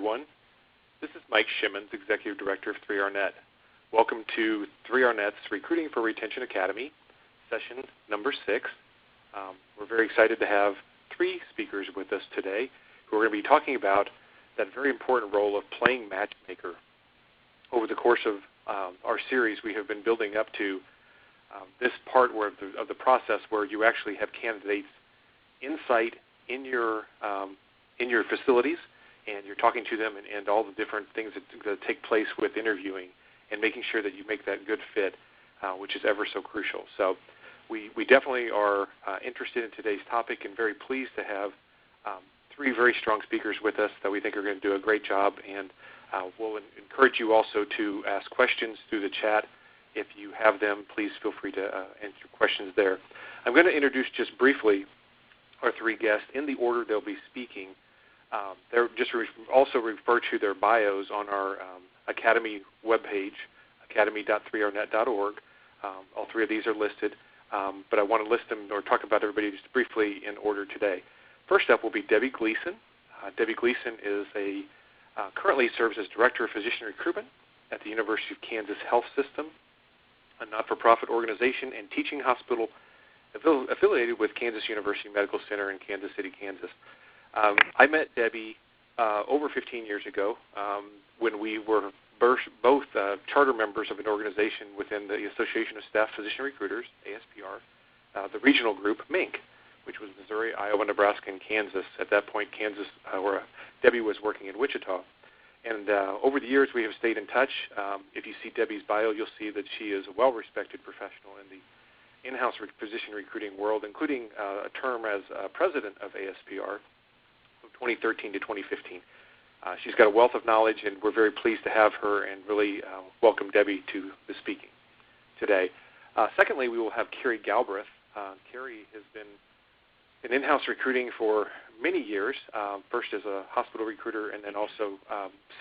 everyone. This is Mike Shimmons, Executive Director of 3RNet. Welcome to 3RNet's Recruiting for Retention Academy, session number 6. We're very excited to have 3 speakers with us today who are going to be talking about that very important role of playing matchmaker. Over the course of our series, we have been building up to this part of the process where you actually have candidates in site in your facilities, and you're talking to them and all the different things that take place with interviewing and making sure that you make that good fit, which is ever so crucial. So we definitely are interested in today's topic and very pleased to have 3 very strong speakers with us that we think are going to do a great job, and we'll encourage you also to ask questions through the chat. If you have them, please feel free to answer questions there. I'm going to introduce just briefly our 3 guests in the order they'll be speaking. They're just also refer to their bios on our Academy webpage, academy.3rnet.org. All 3 of these are listed, but I want to list them or talk about everybody just briefly in order today. First up will be Debbie Gleason. Debbie Gleason is currently serves as Director of Physician Recruitment at the University of Kansas Health System, a not-for-profit organization and teaching hospital affiliated with Kansas University Medical Center in Kansas City, Kansas. I met Debbie over 15 years ago when we were both charter members of an organization within the Association of Staff Physician Recruiters, ASPR, the regional group, MINC, which was Missouri, Iowa, Nebraska, and Kansas. At that point, Kansas, where Debbie was working in Wichita. And over the years, we have stayed in touch. If you see Debbie's bio, you'll see that she is a well-respected professional in the in-house physician recruiting world, including a term as president of ASPR from 2013 to 2015. She's got a wealth of knowledge, and we're very pleased to have her and really welcome Debbie to the speaking today. Secondly, we will have Carrie Galbraith. Carrie has been in in-house recruiting for many years, first as a hospital recruiter and then also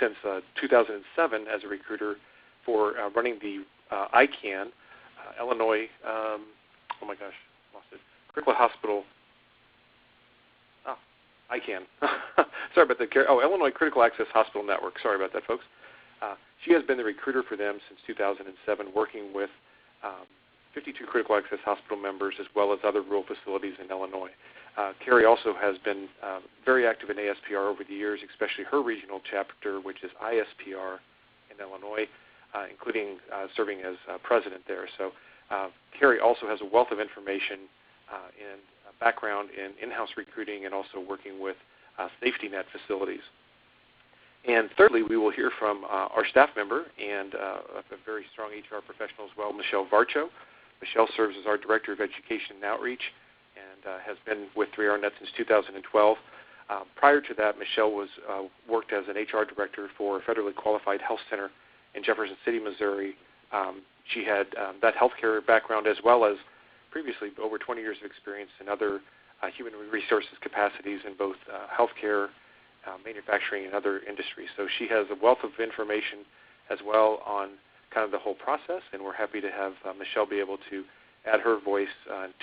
since 2007 as a recruiter for running the ICANN, Illinois, Critical Hospital, ICANN. Sorry about that, Carrie. Illinois Critical Access Hospital Network. Sorry about that, folks. She has been the recruiter for them since 2007, working with 52 critical access hospital members as well as other rural facilities in Illinois. Carrie also has been very active in ASPR over the years, especially her regional chapter, which is ISPR in Illinois, including serving as president there. So Carrie also has a wealth of information and background in in-house recruiting and also working with safety net facilities. And thirdly, we will hear from our staff member and a very strong HR professional as well, Michelle Varcho. Michelle serves as our Director of Education and Outreach and has been with 3RNet since 2012. Prior to that, Michelle worked as an HR Director for a federally qualified health center in Jefferson City, Missouri. She had that healthcare background as well as previously over 20 years of experience in other human resources capacities in both healthcare, manufacturing, and other industries. So she has a wealth of information as well on kind of the whole process, and we're happy to have Michelle be able to add her voice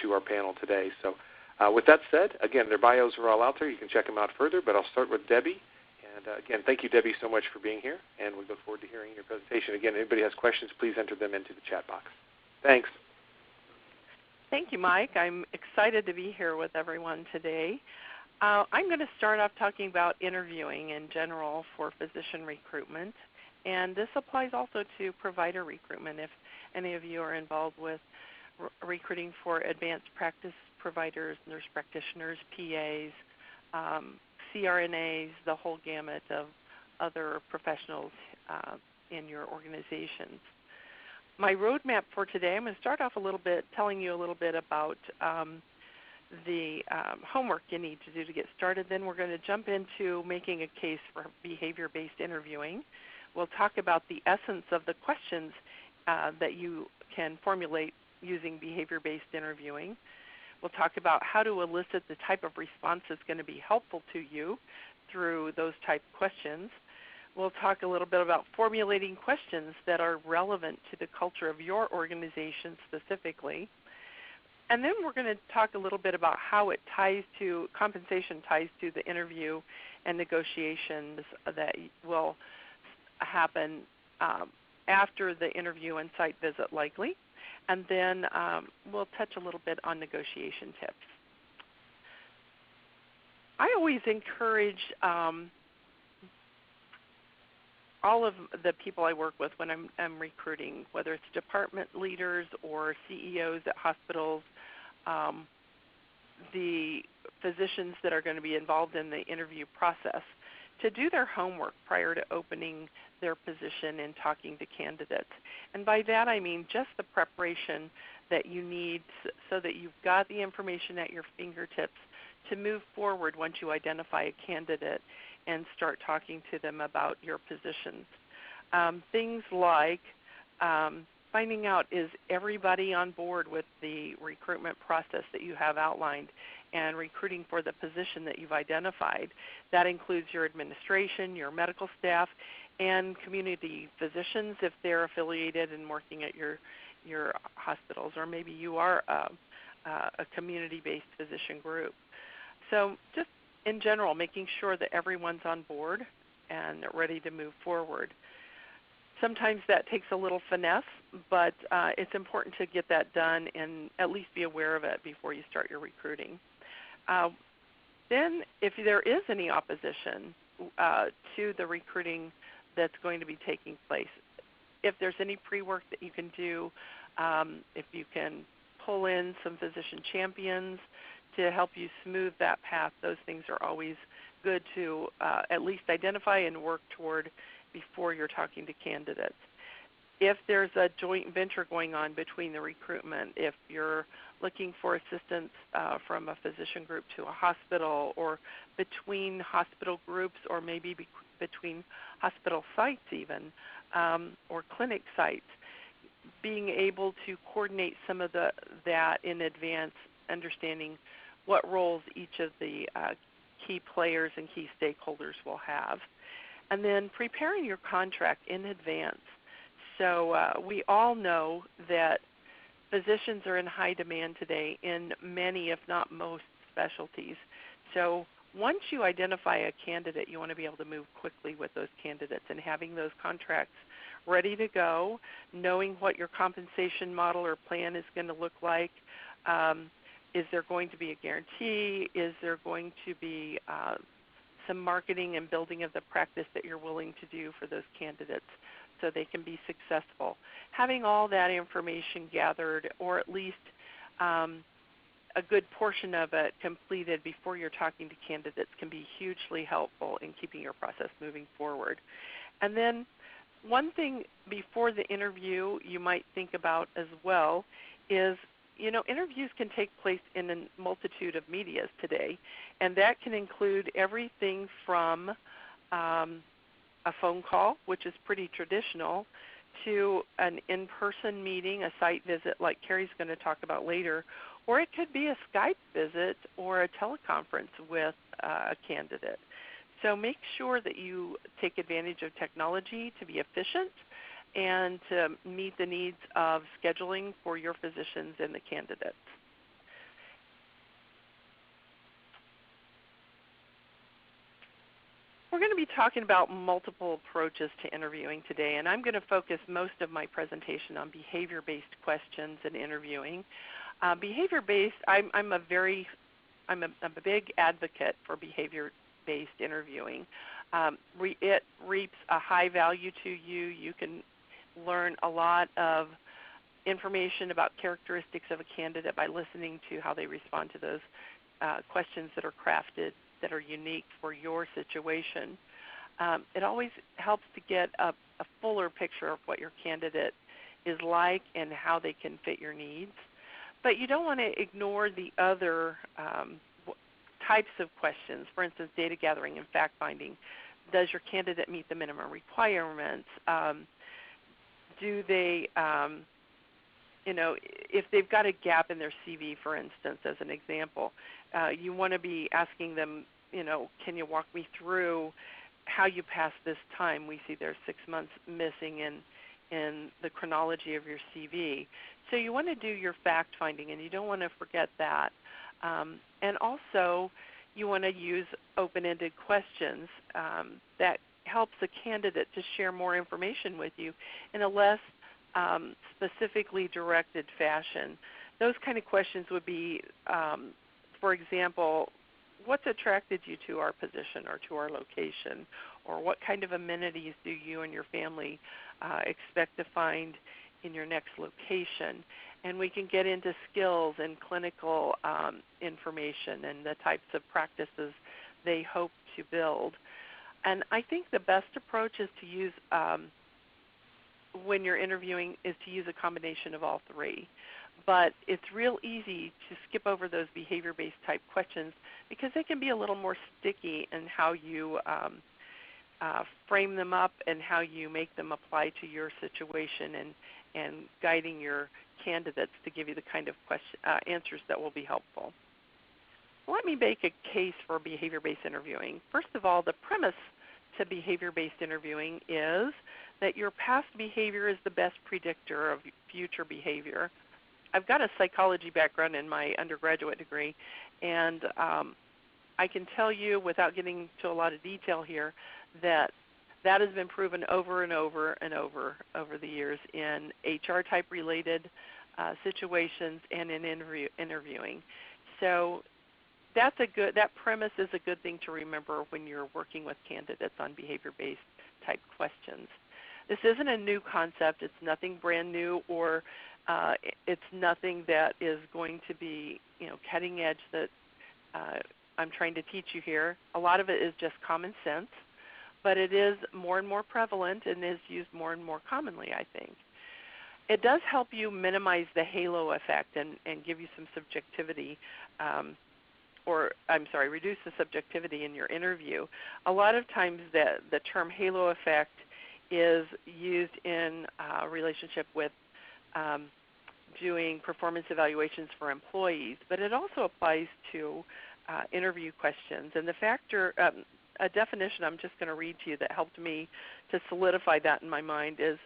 to our panel today. So with that said, again, their bios are all out there. You can check them out further, but I'll start with Debbie. And again, thank you, Debbie, so much for being here, and we look forward to hearing your presentation. Again, if anybody has questions, please enter them into the chat box. Thanks. Thank you, Mike. I'm excited to be here with everyone today. I'm going to start off talking about interviewing in general for physician recruitment, and this applies also to provider recruitment if any of you are involved with recruiting for advanced practice providers, nurse practitioners, PAs, CRNAs, the whole gamut of other professionals in your organizations. My roadmap for today, I'm going to start off a little bit telling you a little bit about the homework you need to do to get started. Then we're going to jump into making a case for behavior-based interviewing. We'll talk about the essence of the questions that you can formulate using behavior-based interviewing. We'll talk about how to elicit the type of response that's going to be helpful to you through those type questions. We'll talk a little bit about formulating questions that are relevant to the culture of your organization specifically. And then we're going to talk a little bit about how it ties to, compensation ties to the interview and negotiations that will happen after the interview and site visit likely. And then we'll touch a little bit on negotiation tips. I always encourage all of the people I work with when I'm recruiting, whether it's department leaders or CEOs at hospitals, the physicians that are going to be involved in the interview process, to do their homework prior to opening their position and talking to candidates. And by that I mean just the preparation that you need so that you've got the information at your fingertips to move forward once you identify a candidate and start talking to them about your positions. Things like finding out, is everybody on board with the recruitment process that you have outlined and recruiting for the position that you've identified. That includes your administration, your medical staff, and community physicians if they're affiliated and working at your hospitals, or maybe you are a community-based physician group. So just in general, making sure that everyone's on board and ready to move forward. Sometimes that takes a little finesse, but it's important to get that done and at least be aware of it before you start your recruiting. Then if there is any opposition to the recruiting that's going to be taking place, if there's any pre-work that you can do, if you can pull in some physician champions to help you smooth that path, those things are always good to at least identify and work toward before you're talking to candidates. If there's a joint venture going on between the recruitment, if you're looking for assistance from a physician group to a hospital, or between hospital groups, or maybe between hospital sites even, or clinic sites, being able to coordinate some of that in advance, understanding what roles each of the key players and key stakeholders will have. And then preparing your contract in advance. So we all know that physicians are in high demand today in many, if not most, specialties. So once you identify a candidate, you want to be able to move quickly with those candidates, and having those contracts ready to go, knowing what your compensation model or plan is going to look like. Is there going to be a guarantee? Is there going to be some marketing and building of the practice that you're willing to do for those candidates so they can be successful? Having all that information gathered, or at least a good portion of it completed before you're talking to candidates, can be hugely helpful in keeping your process moving forward. And then one thing before the interview you might think about as well is, interviews can take place in a multitude of medias today, and that can include everything from a phone call, which is pretty traditional, to an in-person meeting, a site visit like Carrie's going to talk about later, or it could be a Skype visit or a teleconference with a candidate. So make sure that you take advantage of technology to be efficient and to meet the needs of scheduling for your physicians and the candidates. We're going to be talking about multiple approaches to interviewing today, and I'm going to focus most of my presentation on behavior-based questions and interviewing. Behavior-based, I'm a big advocate for behavior-based interviewing. It reaps a high value to you. You can learn a lot of information about characteristics of a candidate by listening to how they respond to those questions that are crafted that are unique for your situation. It always helps to get a fuller picture of what your candidate is like and how they can fit your needs. But you don't want to ignore the other types of questions. For instance, data gathering and fact finding. Does your candidate meet the minimum requirements? Do they, if they've got a gap in their CV, for instance, as an example, you want to be asking them, can you walk me through how you passed this time? We see there's 6 months missing in the chronology of your CV. So you want to do your fact-finding, and you don't want to forget that. And also, you want to use open-ended questions that helps a candidate to share more information with you in a less specifically directed fashion. Those kind of questions would be, for example, what's attracted you to our position or to our location? Or what kind of amenities do you and your family expect to find in your next location? And we can get into skills and clinical information and the types of practices they hope to build. And I think the best approach is to use, when you're interviewing, is to use a combination of all three. But it's real easy to skip over those behavior-based type questions because they can be a little more sticky in how you frame them up and how you make them apply to your situation, and guiding your candidates to give you the kind of answers that will be helpful. Let me make a case for behavior-based interviewing. First of all, the premise to behavior-based interviewing is that your past behavior is the best predictor of future behavior. I've got a psychology background in my undergraduate degree, and I can tell you without getting to a lot of detail here that has been proven over and over and over the years in HR type related situations and in interviewing. So that premise is a good thing to remember when you're working with candidates on behavior-based type questions. This isn't a new concept. It's nothing brand new, or it's nothing that is going to be cutting edge that I'm trying to teach you here. A lot of it is just common sense, but it is more and more prevalent and is used more and more commonly, I think. It does help you minimize the halo effect and give you some subjectivity, reduce the subjectivity in your interview. A lot of times the term halo effect is used in relationship with doing performance evaluations for employees, but it also applies to interview questions. And a definition I'm just going to read to you that helped me to solidify that in my mind is,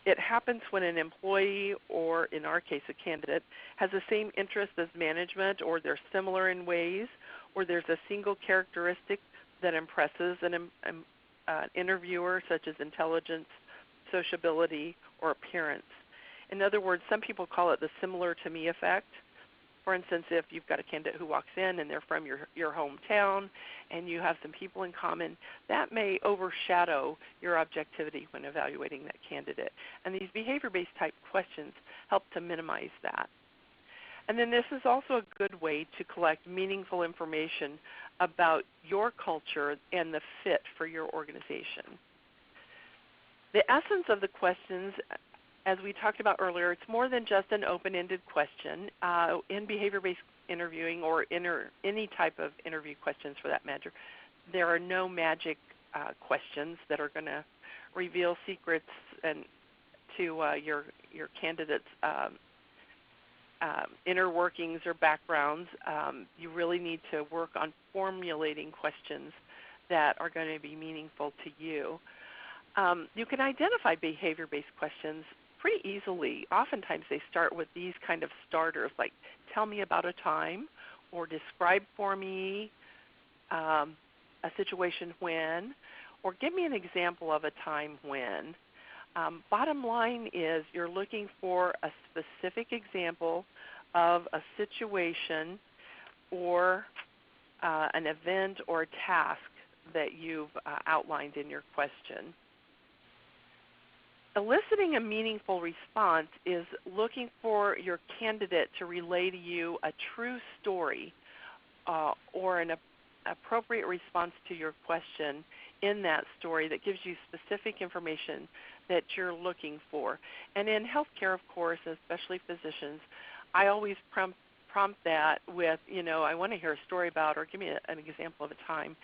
it happens when an employee, or in our case a candidate, has the same interest as management, or they're similar in ways, or there's a single characteristic that impresses an interviewer, such as intelligence, sociability, or appearance. In other words, some people call it the similar to me effect. For instance, if you've got a candidate who walks in and they're from your hometown and you have some people in common, that may overshadow your objectivity when evaluating that candidate. And these behavior-based type questions help to minimize that. And then this is also a good way to collect meaningful information about your culture and the fit for your organization. The essence of the questions, as we talked about earlier, it's more than just an open-ended question. In behavior-based interviewing, or any type of interview questions for that matter, there are no magic questions that are going to reveal secrets to your candidate's inner workings or backgrounds. You really need to work on formulating questions that are going to be meaningful to you. You can identify behavior-based questions pretty easily. Oftentimes they start with these kind of starters, like tell me about a time, or describe for me a situation when, or give me an example of a time when. Bottom line is you're looking for a specific example of a situation or an event or a task that you've outlined in your question. Eliciting a meaningful response is looking for your candidate to relay to you a true story or an appropriate response to your question in that story that gives you specific information that you're looking for. And in healthcare, of course, especially physicians, I always prompt that with, I want to hear a story about, or give me an example of a time.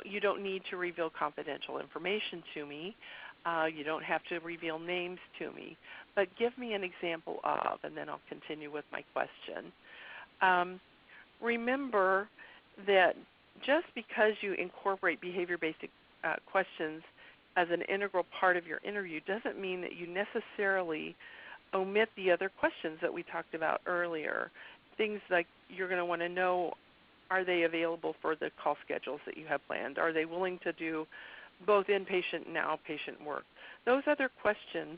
You don't need to reveal confidential information to me. You don't have to reveal names to me, but give me an example of, and then I'll continue with my question. Remember that just because you incorporate behavior-based questions as an integral part of your interview doesn't mean that you necessarily omit the other questions that we talked about earlier. Things like you're going to want to know, are they available for the call schedules that you have planned? Are they willing to do both inpatient and outpatient work? Those other questions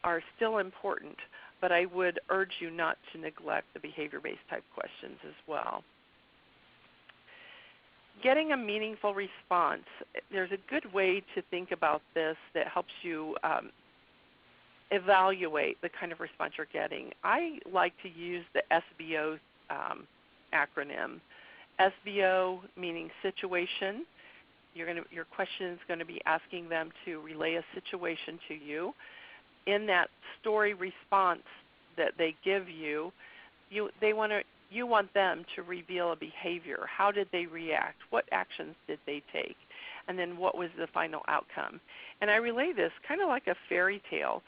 are still important, but I would urge you not to neglect the behavior-based type questions as well. Getting a meaningful response. There's a good way to think about this that helps you evaluate the kind of response you're getting. I like to use the SBO acronym. SBO meaning situation. Your question is going to be asking them to relay a situation to you. In that story response that they give you, you want them to reveal a behavior. How did they react? What actions did they take? And then what was the final outcome? And I relay this kind of like a fairy tale.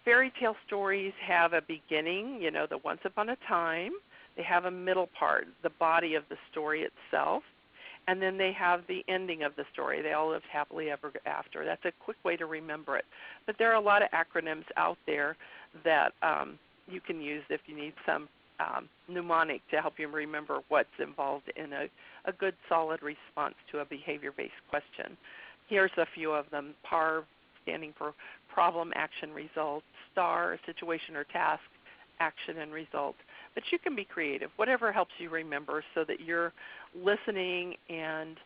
Fairy tale stories have a beginning, the once upon a time. They have a middle part, the body of the story itself. And then they have the ending of the story. They all lived happily ever after. That's a quick way to remember it. But there are a lot of acronyms out there that you can use if you need some mnemonic to help you remember what's involved in a good, solid response to a behavior-based question. Here's a few of them. PAR, standing for problem, action, result. STAR, situation or task, action and result. But you can be creative, whatever helps you remember, so that you're listening and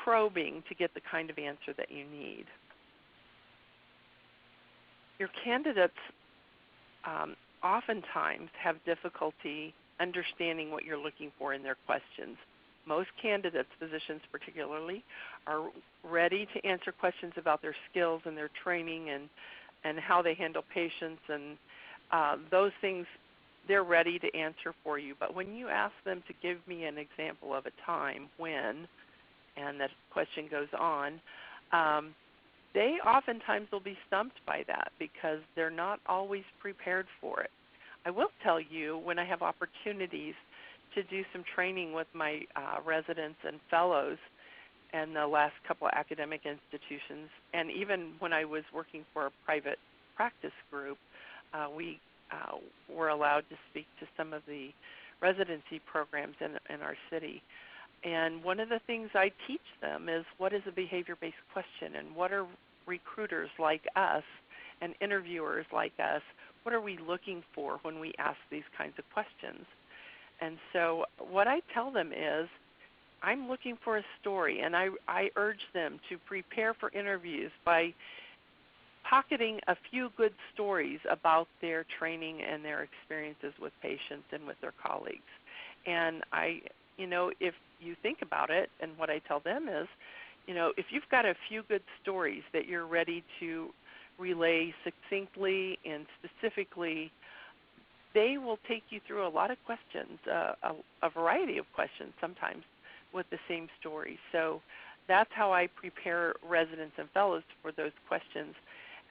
probing to get the kind of answer that you need. Your candidates oftentimes have difficulty understanding what you're looking for in their questions. Most candidates, physicians particularly, are ready to answer questions about their skills and their training and how they handle patients, and those things they're ready to answer for you. But when you ask them to give me an example of a time when, and that question goes on, they oftentimes will be stumped by that because they're not always prepared for it. I will tell you, when I have opportunities to do some training with my residents and fellows in the last couple of academic institutions, and even when I was working for a private practice group, we were allowed to speak to some of the residency programs in our city. And one of the things I teach them is, what is a behavior-based question, and what are recruiters like us and interviewers like us, what are we looking for when we ask these kinds of questions? And so what I tell them is, I'm looking for a story, and I urge them to prepare for interviews by pocketing a few good stories about their training and their experiences with patients and with their colleagues. And if you think about it, and what I tell them is, if you've got a few good stories that you're ready to relay succinctly and specifically, they will take you through a lot of questions, a variety of questions sometimes with the same story. So that's how I prepare residents and fellows for those questions.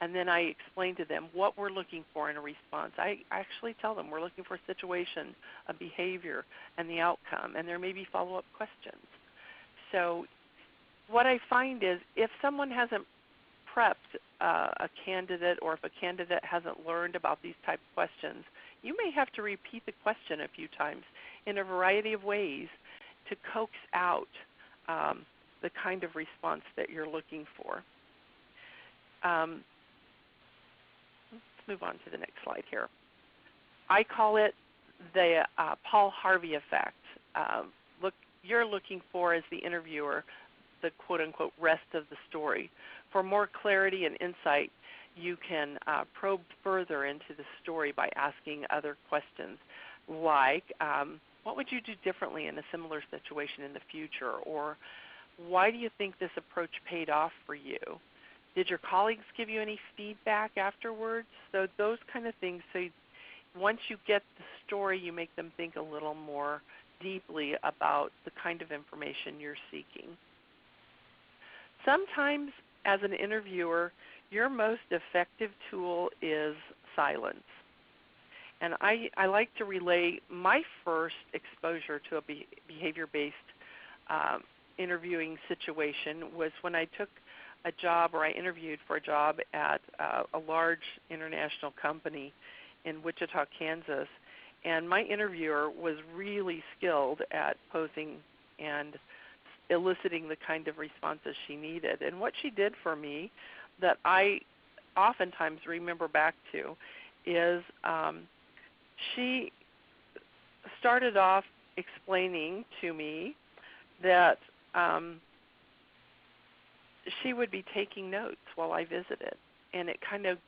And then I explain to them what we're looking for in a response. I actually tell them we're looking for a situation, a behavior, and the outcome, and there may be follow-up questions. So what I find is, if someone hasn't prepped a candidate, or if a candidate hasn't learned about these type of questions, you may have to repeat the question a few times in a variety of ways to coax out the kind of response that you're looking for. Let's move on to the next slide here. I call it the Paul Harvey effect. You're looking for, as the interviewer, the quote-unquote rest of the story. For more clarity and insight, you can probe further into the story by asking other questions like, what would you do differently in a similar situation in the future? Or why do you think this approach paid off for you? Did your colleagues give you any feedback afterwards? So those kind of things. So once you get the story, you make them think a little more deeply about the kind of information you're seeking. Sometimes, as an interviewer, your most effective tool is silence. And I like to relay my first exposure to a behavior-based interviewing situation was when I took a job, or I interviewed for a job at a large international company in Wichita, Kansas, and my interviewer was really skilled at posing and eliciting the kind of responses she needed. And what she did for me that I oftentimes remember back to is she started off explaining to me that she would be taking notes while I visited, and it kind of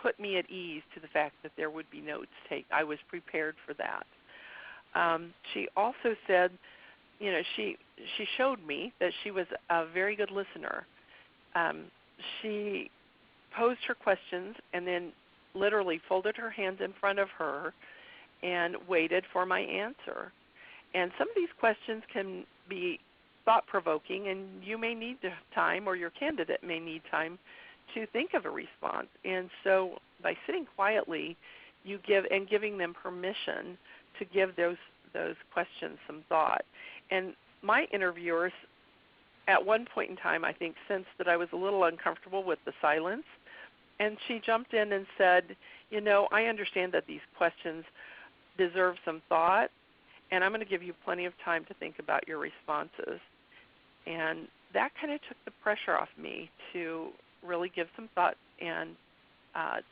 put me at ease to the fact that there would be notes taken. I was prepared for that. She also said, she showed me that she was a very good listener. She posed her questions and then literally folded her hands in front of her and waited for my answer. And some of these questions can be thought-provoking, and you may need time, or your candidate may need time to think of a response. And so by sitting quietly, you giving them permission to give those questions some thought. And my interviewers, at one point in time, I think, sensed that I was a little uncomfortable with the silence, and she jumped in and said, I understand that these questions deserve some thought, and I'm going to give you plenty of time to think about your responses. And that kind of took the pressure off me to really give some thought and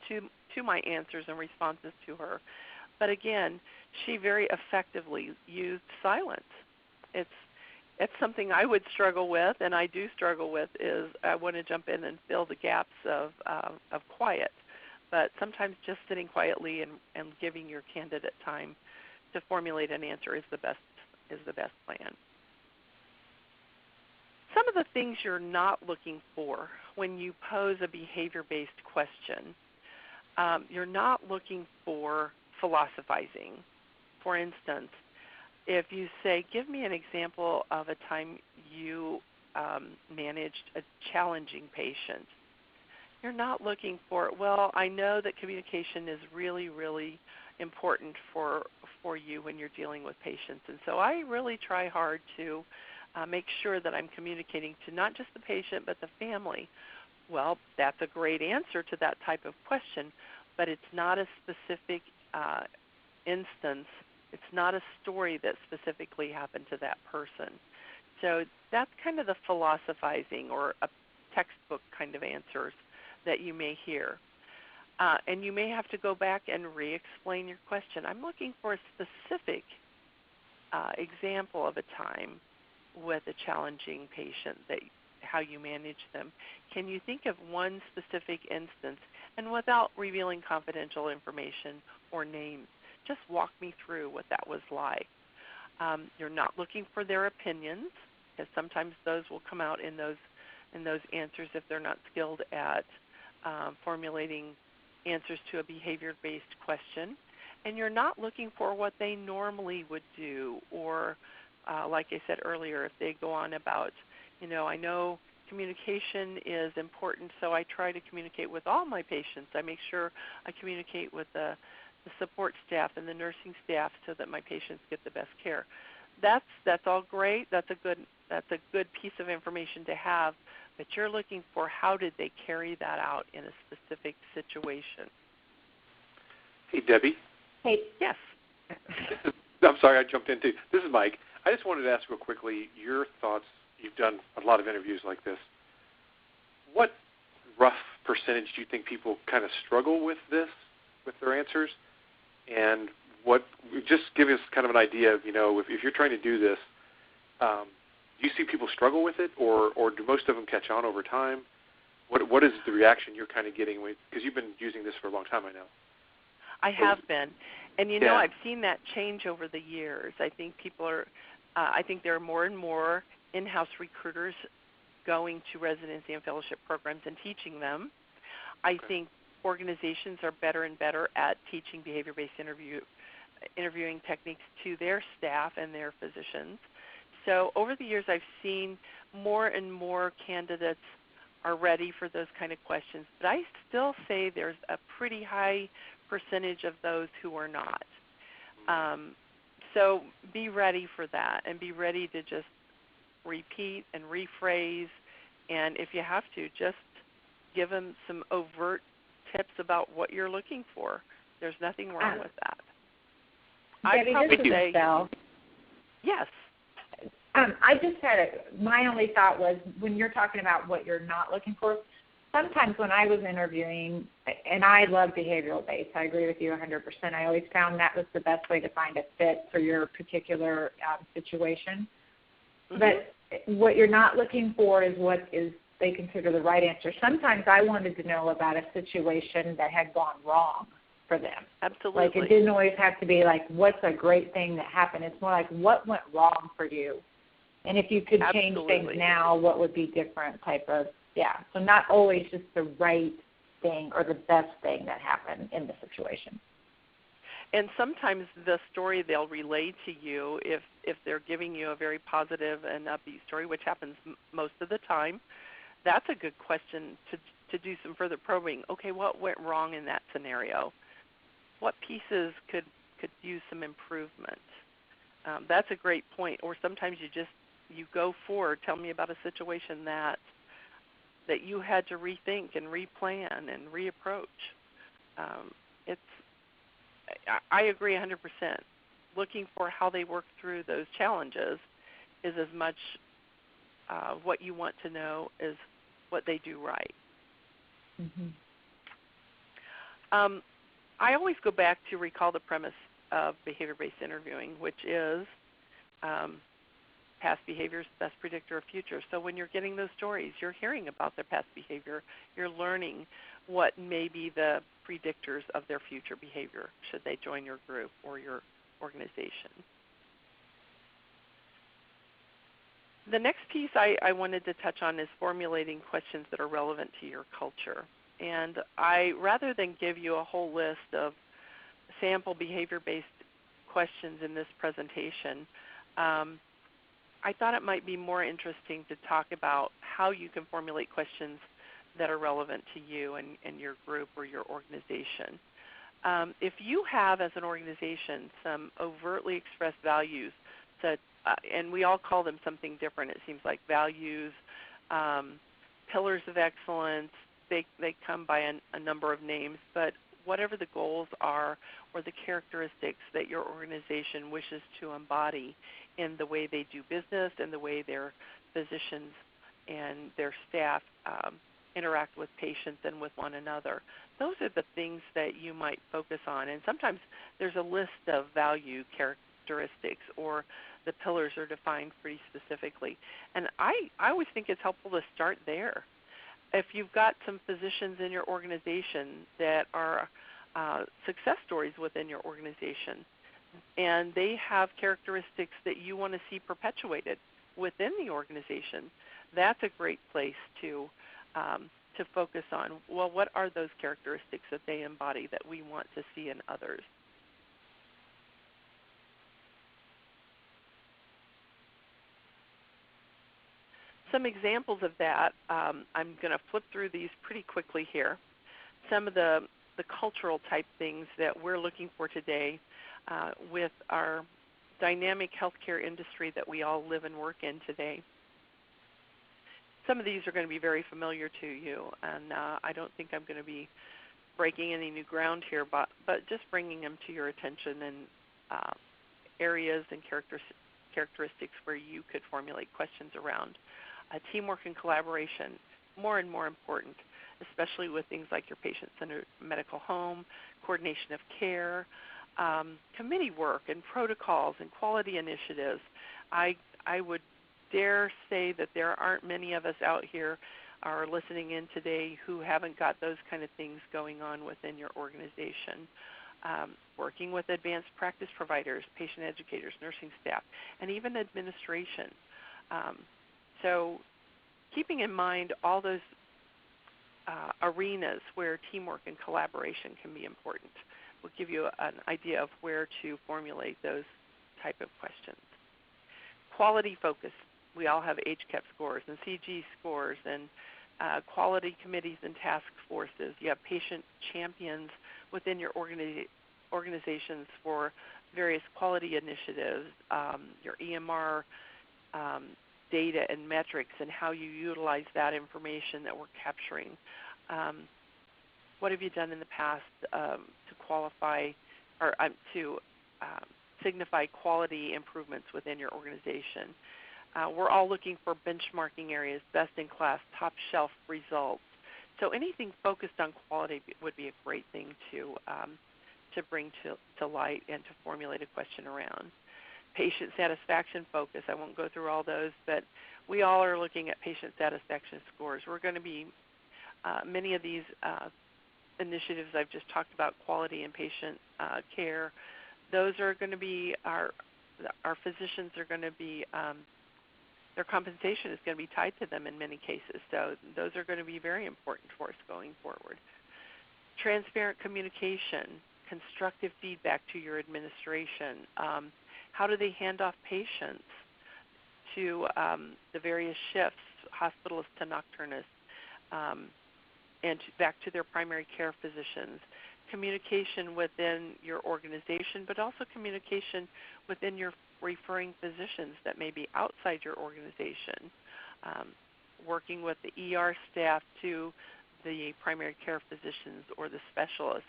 to my answers and responses to her. But again, she very effectively used silence. It's something I would struggle with, and I do struggle with, is I want to jump in and fill the gaps of quiet. But sometimes just sitting quietly and giving your candidate time to formulate an answer is the best plan. Some of the things you're not looking for when you pose a behavior-based question, you're not looking for philosophizing. For instance, if you say, give me an example of a time you managed a challenging patient, you're not looking for, well, I know that communication is really, really important for you when you're dealing with patients. And so I really try hard to make sure that I'm communicating to not just the patient but the family. Well, that's a great answer to that type of question, but it's not a specific instance. It's not a story that specifically happened to that person. So that's kind of the philosophizing or a textbook kind of answers that you may hear. And you may have to go back and re-explain your question. I'm looking for a specific example of a time with a challenging patient, how you manage them. Can you think of one specific instance? And without revealing confidential information or names, just walk me through what that was like. You're not looking for their opinions, because sometimes those will come out in those answers if they're not skilled at formulating answers to a behavior-based question. And you're not looking for what they normally would do, or like I said earlier, if they go on about, I know communication is important, so I try to communicate with all my patients. I make sure I communicate with the support staff and the nursing staff so that my patients get the best care. That's all great. That's a good piece of information to have, but you're looking for how did they carry that out in a specific situation. Hey, Debbie. Hey. Yes. I'm sorry, I jumped in too. This is Mike. I just wanted to ask real quickly your thoughts. You've done a lot of interviews like this. What rough percentage do you think people kind of struggle with this, with their answers? And just give us kind of an idea of, if you're trying to do this, do you see people struggle with it, or do most of them catch on over time? What is the reaction you're kind of getting with, because you've been using this for a long time, I know. I have been. And, I've seen that change over the years. I think I think there are more and more in-house recruiters going to residency and fellowship programs and teaching them. I think organizations are better and better at teaching behavior-based interviewing techniques to their staff and their physicians. So over the years, I've seen more and more candidates are ready for those kind of questions. But I still say there's a pretty high percentage of those who are not. So be ready for that, and be ready to just repeat and rephrase, and if you have to, just give them some overt tips about what you're looking for. There's nothing wrong with that. Debbie, this is Michelle. Yes. I just had my only thought was when you're talking about what you're not looking for, sometimes when I was interviewing, and I love behavioral-based, I agree with you 100%. I always found that was the best way to find a fit for your particular situation. Mm-hmm. But what you're not looking for is what is they consider the right answer. Sometimes I wanted to know about a situation that had gone wrong for them. Absolutely. Like it didn't always have to be like, what's a great thing that happened? It's more like, what went wrong for you? And if you could change things now, what would be different type of, So not always just the right thing or the best thing that happened in the situation. And sometimes the story they'll relay to you, if they're giving you a very positive and upbeat story, which happens most of the time, that's a good question to do some further probing. Okay, what went wrong in that scenario? What pieces could use some improvement? That's a great point. Or sometimes you go forward. Tell me about a situation that you had to rethink and replan and reapproach. I agree 100%. Looking for how they work through those challenges is as much what you want to know as what they do right. Mm-hmm. I always go back to recall the premise of behavior-based interviewing, which is past behavior is the best predictor of future. So when you're getting those stories, you're hearing about their past behavior. You're learning what may be the predictors of their future behavior should they join your group or your organization. The next piece I wanted to touch on is formulating questions that are relevant to your culture. And rather than give you a whole list of sample behavior-based questions in this presentation, I thought it might be more interesting to talk about how you can formulate questions that are relevant to you and your group or your organization. If you have, as an organization, some overtly expressed values, and we all call them something different, it seems like values, pillars of excellence, they come by a number of names, but whatever the goals are or the characteristics that your organization wishes to embody in the way they do business and the way their physicians and their staff interact with patients and with one another. Those are the things that you might focus on. And sometimes there's a list of value characteristics or the pillars are defined pretty specifically. And I always think it's helpful to start there. If you've got some physicians in your organization that are success stories within your organization, and they have characteristics that you want to see perpetuated within the organization, that's a great place to focus on. Well, what are those characteristics that they embody that we want to see in others? Some examples of that, I'm going to flip through these pretty quickly here. Some of the cultural type things that we're looking for today with our dynamic healthcare industry that we all live and work in today. Some of these are going to be very familiar to you, and I don't think I'm going to be breaking any new ground here, but just bringing them to your attention and areas and characteristics where you could formulate questions around. Teamwork and collaboration, more and more important, especially with things like your patient-centered medical home, coordination of care, committee work and protocols and quality initiatives. I would dare say that there aren't many of us out here are listening in today who haven't got those kind of things going on within your organization. Working with advanced practice providers, patient educators, nursing staff, and even administration. So keeping in mind all those arenas where teamwork and collaboration can be important will give you an idea of where to formulate those type of questions. Quality focus. We all have HCAP scores and CG scores and quality committees and task forces. You have patient champions within your organizations for various quality initiatives, your EMR data and metrics and how you utilize that information that we're capturing. What have you done in the past to qualify or to signify quality improvements within your organization? We're all looking for benchmarking areas, best-in-class, top-shelf results. So anything focused on quality would be a great thing to bring to light and to formulate a question around. Patient satisfaction focus, I won't go through all those, but we all are looking at patient satisfaction scores. We're going to be, many of these initiatives I've just talked about, quality and patient care, those are going to be, our physicians are going to be, their compensation is going to be tied to them in many cases. So those are going to be very important for us going forward. Transparent communication, constructive feedback to your administration. How do they hand off patients to the various shifts, hospitalists to nocturnists, and back to their primary care physicians? Communication within your organization, but also communication within your referring physicians that may be outside your organization, working with the ER staff to the primary care physicians or the specialists,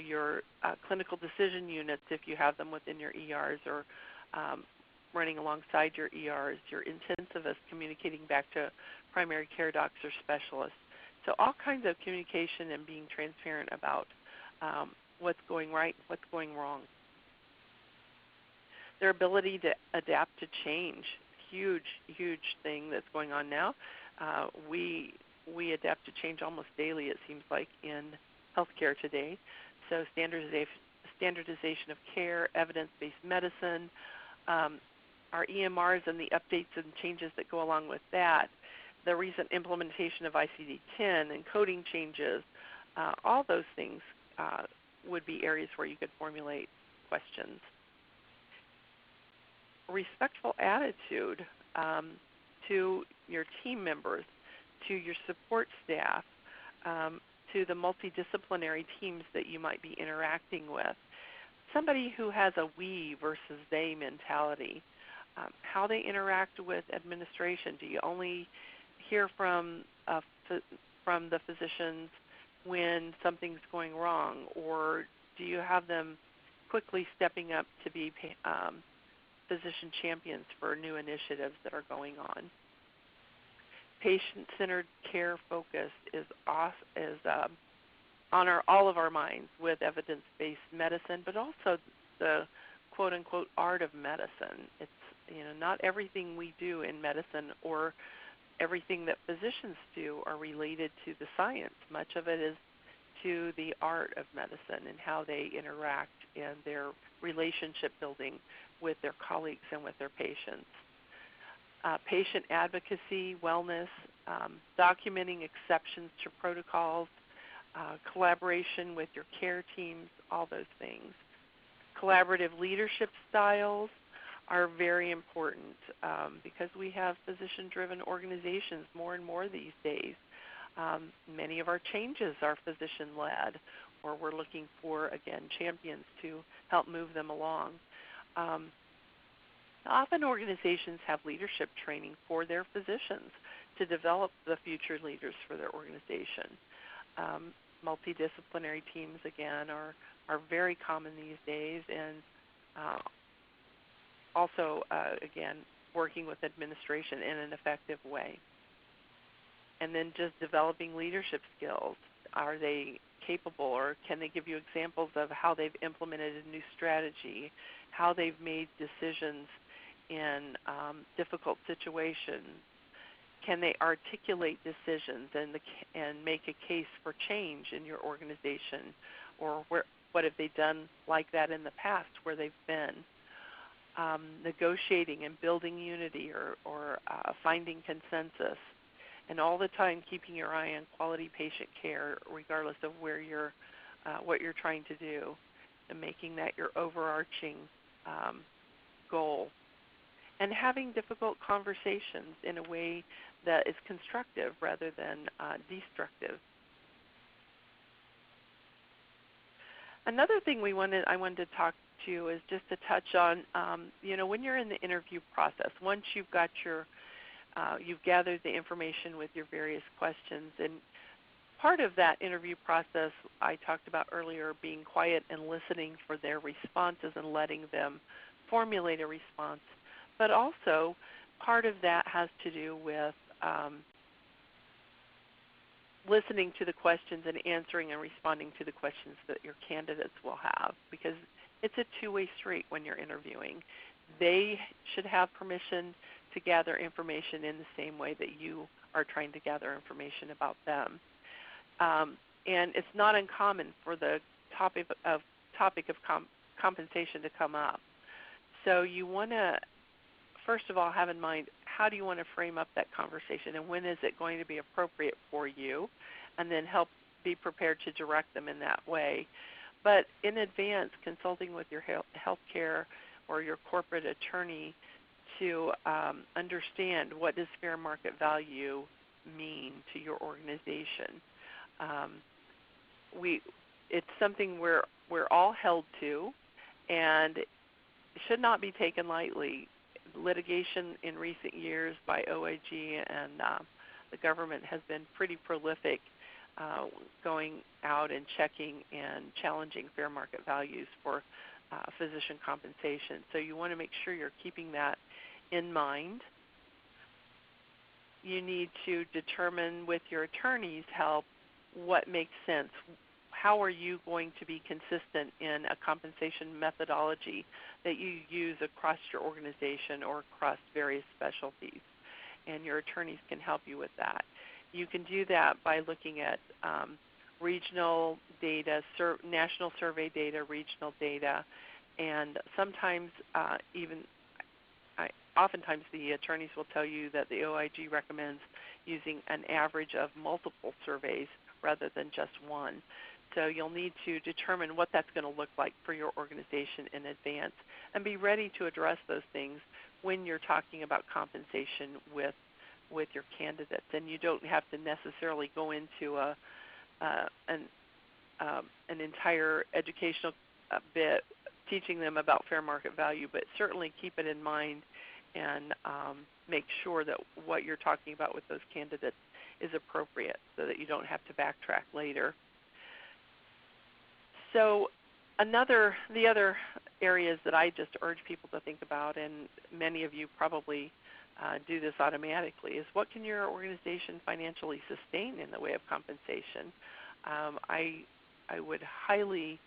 your clinical decision units if you have them within your ERs or running alongside your ERs, your intensivists communicating back to primary care docs or specialists. So all kinds of communication and being transparent about what's going right, what's going wrong. Their ability to adapt to change, huge thing that's going on now. We adapt to change almost daily, it seems like, in healthcare today. So standardization of care, evidence-based medicine, our EMRs and the updates and changes that go along with that, the recent implementation of ICD-10 and coding changes, all those things would be areas where you could formulate questions. Respectful attitude to your team members, to your support staff, to the multidisciplinary teams that you might be interacting with. Somebody who has a we versus they mentality, how they interact with administration. Do you only hear from the physicians when something's going wrong, or do you have them quickly stepping up to be physician champions for new initiatives that are going on? Patient-centered care focus is on all of our minds with evidence-based medicine, but also the quote-unquote art of medicine. It's not everything we do in medicine or everything that physicians do are related to the science. Much of it is to the art of medicine and how they interact and their relationship building with their colleagues and with their patients. Patient advocacy, wellness, documenting exceptions to protocols, collaboration with your care teams, all those things. Collaborative leadership styles are very important because we have physician-driven organizations more and more these days. Many of our changes are physician-led, or we're looking for, again, champions to help move them along. Often organizations have leadership training for their physicians to develop the future leaders for their organization. Multidisciplinary teams, again, are very common these days, and also, again, working with administration in an effective way. And then just developing leadership skills. Are they capable, or can they give you examples of how they've implemented a new strategy, how they've made decisions in difficult situations? Can they articulate decisions and make a case for change in your organization, or what have they done like that in the past where they've been? Negotiating and building unity or finding consensus, and all the time keeping your eye on quality patient care regardless of where you're, what you're trying to do, and making that your overarching goal. And having difficult conversations in a way that is constructive rather than destructive. Another thing I wanted to talk to you is just to touch on, when you're in the interview process, once you've got you've gathered the information with your various questions, and part of that interview process I talked about earlier, being quiet and listening for their responses and letting them formulate a response. But also part of that has to do with listening to the questions and answering and responding to the questions that your candidates will have, because it's a two-way street when you're interviewing. They should have permission to gather information in the same way that you are trying to gather information about them. And it's not uncommon for the topic of compensation to come up. So you want to, first of all, have in mind, how do you want to frame up that conversation, and when is it going to be appropriate for you, and then help be prepared to direct them in that way. But in advance, consulting with your healthcare or your corporate attorney to understand, what does fair market value mean to your organization. It's something we're all held to, and it should not be taken lightly. Litigation in recent years by OIG and the government has been pretty prolific, going out and checking and challenging fair market values for physician compensation. So you want to make sure you're keeping that in mind. You need to determine with your attorney's help what makes sense. How are you going to be consistent in a compensation methodology that you use across your organization or across various specialties? And your attorneys can help you with that. You can do that by looking at regional data, national survey data, regional data, and sometimes oftentimes the attorneys will tell you that the OIG recommends using an average of multiple surveys rather than just one. So you'll need to determine what that's going to look like for your organization in advance, and be ready to address those things when you're talking about compensation with your candidates. And you don't have to necessarily go into an entire educational bit teaching them about fair market value, but certainly keep it in mind and make sure that what you're talking about with those candidates is appropriate, so that you don't have to backtrack later. So the other areas that I just urge people to think about, and many of you probably do this automatically, is what can your organization financially sustain in the way of compensation? I would highly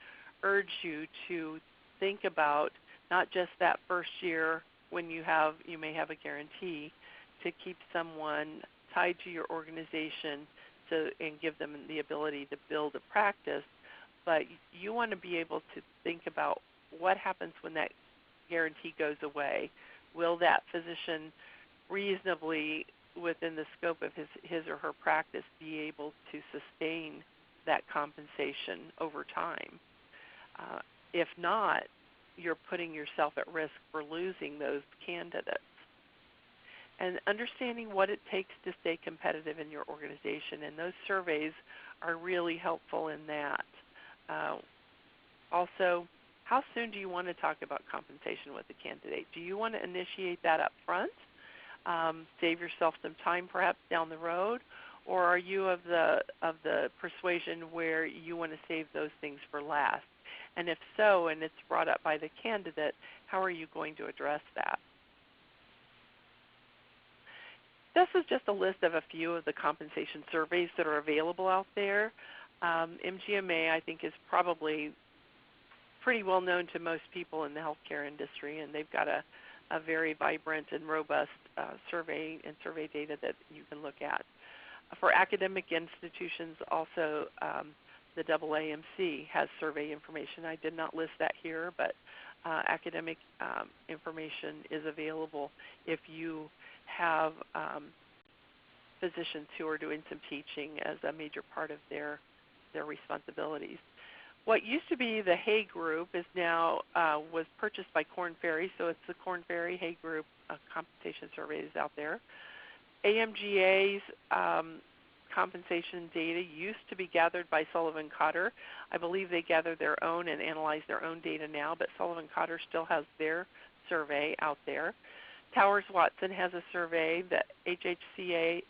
urge you to think about not just that first year when you may have a guarantee, to keep someone tied to your organization and give them the ability to build a practice, but you want to be able to think about what happens when that guarantee goes away. Will that physician reasonably, within the scope of his or her practice, be able to sustain that compensation over time? If not, you're putting yourself at risk for losing those candidates. And understanding what it takes to stay competitive in your organization, and those surveys are really helpful in that. Also, how soon do you want to talk about compensation with the candidate? Do you want to initiate that up front, save yourself some time perhaps down the road, or are you of the persuasion where you want to save those things for last? And if so, and it's brought up by the candidate, how are you going to address that? This is just a list of a few of the compensation surveys that are available out there. MGMA, I think, is probably pretty well known to most people in the healthcare industry, and they've got a very vibrant and robust survey and survey data that you can look at. For academic institutions, also the AAMC has survey information. I did not list that here, but academic information is available if you have physicians who are doing some teaching as a major part of their responsibilities. What used to be the Hay Group is now was purchased by Korn Ferry, so it's the Korn Ferry Hay Group compensation surveys out there. AMGA's compensation data used to be gathered by Sullivan Cotter. I believe they gather their own and analyze their own data now, but Sullivan Cotter still has their survey out there. Towers Watson has a survey. That HHCS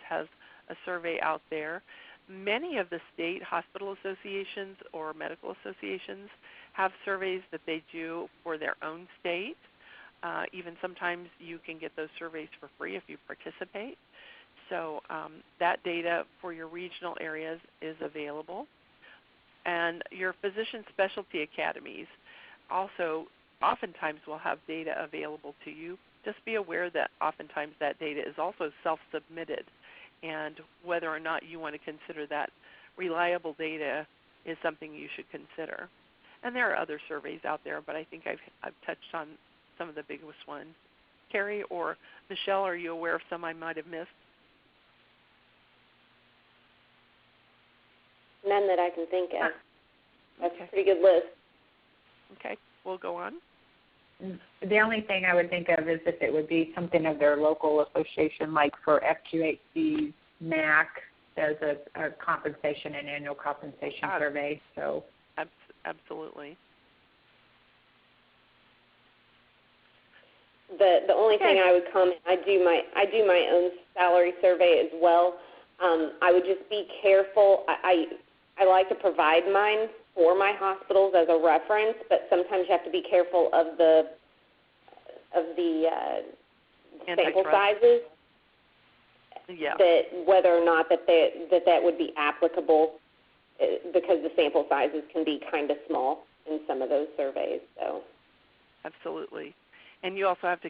has a survey out there. Many of the state hospital associations or medical associations have surveys that they do for their own state. Even sometimes you can get those surveys for free if you participate. So that data for your regional areas is available. And your physician specialty academies also oftentimes will have data available to you. Just be aware that oftentimes that data is also self-submitted, and whether or not you want to consider that reliable data is something you should consider. And there are other surveys out there, but I think I've touched on some of the biggest ones. Carrie or Michelle, are you aware of some I might have missed? None that I can think of. That's Okay. a pretty good list. Okay, we'll go on. The only thing I would think of is if it would be something of their local association, like for FQHC, MAC does a compensation and annual compensation survey. So absolutely. The only thing I would comment, I do my own salary survey as well. I would just be careful. I like to provide mine for my hospitals as a reference, but sometimes you have to be careful of the sample sizes. Yeah. That whether or not that would be applicable, because the sample sizes can be kind of small in some of those surveys. So. Absolutely. And you also have to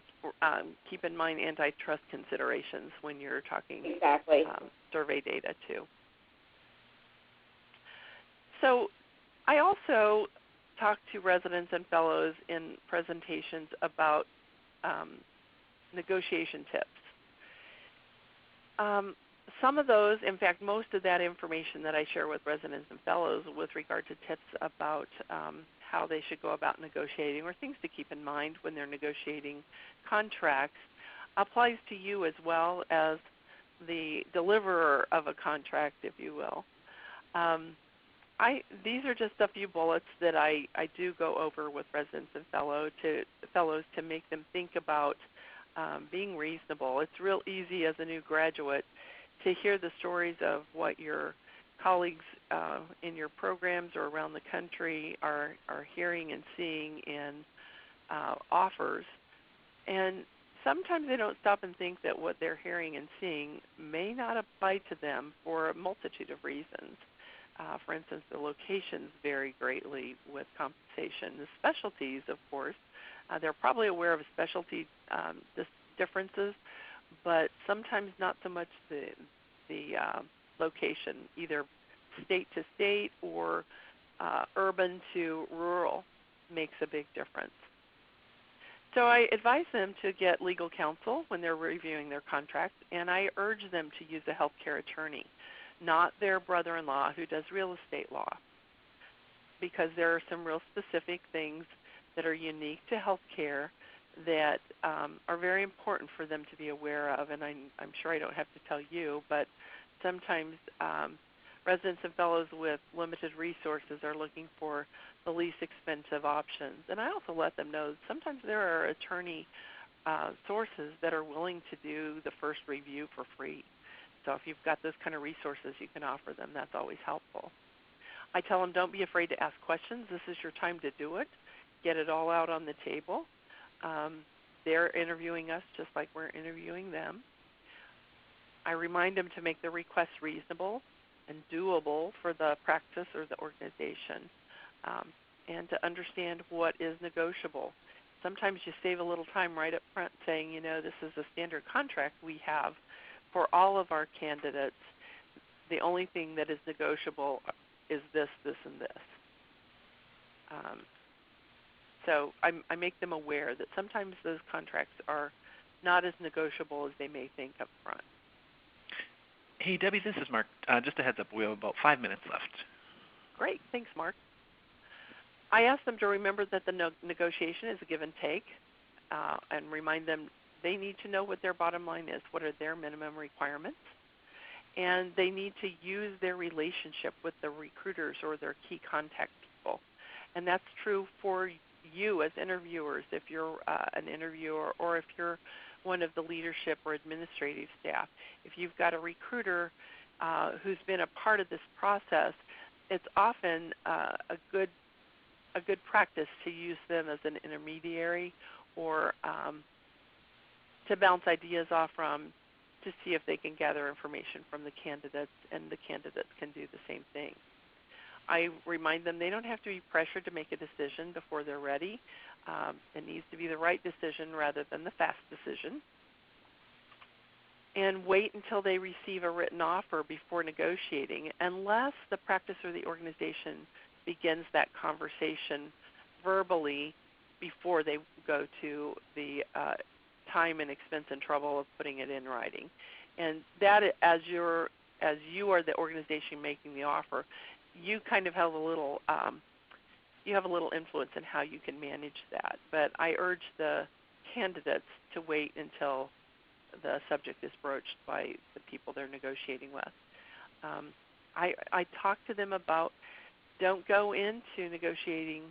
keep in mind antitrust considerations when you're talking survey data too. So I also talk to residents and fellows in presentations about negotiation tips. Some of those, in fact, most of that information that I share with residents and fellows with regard to tips about how they should go about negotiating or things to keep in mind when they're negotiating contracts applies to you as well as the deliverer of a contract, if you will. These are just a few bullets that I do go over with residents and fellows to make them think about being reasonable. It's real easy as a new graduate to hear the stories of what your colleagues in your programs or around the country are hearing and seeing in offers. And sometimes they don't stop and think that what they're hearing and seeing may not apply to them for a multitude of reasons. For instance, the locations vary greatly with compensation. The specialties, of course, they're probably aware of specialty differences, but sometimes not so much the location, either state to state or urban to rural makes a big difference. So I advise them to get legal counsel when they're reviewing their contract, and I urge them to use a healthcare attorney, not their brother-in-law who does real estate law, because there are some real specific things that are unique to healthcare that are very important for them to be aware of, and I'm sure I don't have to tell you, but sometimes residents and fellows with limited resources are looking for the least expensive options. And I also let them know sometimes there are attorney sources that are willing to do the first review for free. So if you've got those kind of resources, you can offer them. That's always helpful. I tell them don't be afraid to ask questions. This is your time to do it. Get it all out on the table. They're interviewing us just like we're interviewing them. I remind them to make the request reasonable and doable for the practice or the organization, and to understand what is negotiable. Sometimes you save a little time right up front saying, you know, this is a standard contract we have for all of our candidates. The only thing that is negotiable is this, this, and this. So I make them aware that sometimes those contracts are not as negotiable as they may think up front. Hey, Debbie, this is Mark. Just a heads up, we have about 5 minutes left. Great. Thanks, Mark. I ask them to remember that the negotiation is a give and take, and remind them they need to know what their bottom line is. What are their minimum requirements? and they need to use their relationship with the recruiters or their key contact people. And that's true for you as interviewers, if you're an interviewer, or if you're one of the leadership or administrative staff. If you've got a recruiter who's been a part of this process, it's often a good practice to use them as an intermediary or to bounce ideas off from, to see if they can gather information from the candidates, and the candidates can do the same thing. I remind them they don't have to be pressured to make a decision before they're ready. It needs to be the right decision rather than the fast decision. And wait until they receive a written offer before negotiating, unless the practice or the organization begins that conversation verbally before they go to the time and expense and trouble of putting it in writing. And that, as you are the organization making the offer, you kind of have a little influence in how you can manage that. But I urge the candidates to wait until the subject is broached by the people they're negotiating with. I talk to them about, don't go into negotiating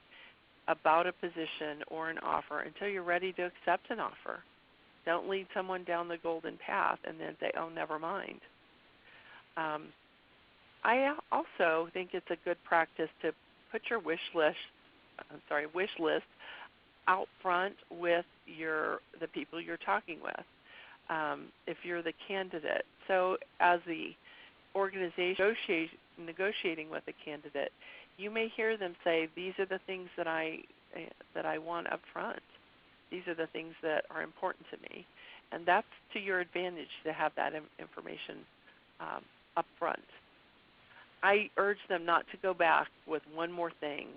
about a position or an offer until you're ready to accept an offer. Don't lead someone down the golden path and then say, oh, never mind. I also think it's a good practice to put your wish list out front with the people you're talking with, if you're the candidate. So as the organization negotiating with a candidate, you may hear them say, these are the things that I want up front. These are the things that are important to me. And that's to your advantage to have that information up front. I urge them not to go back with one more thing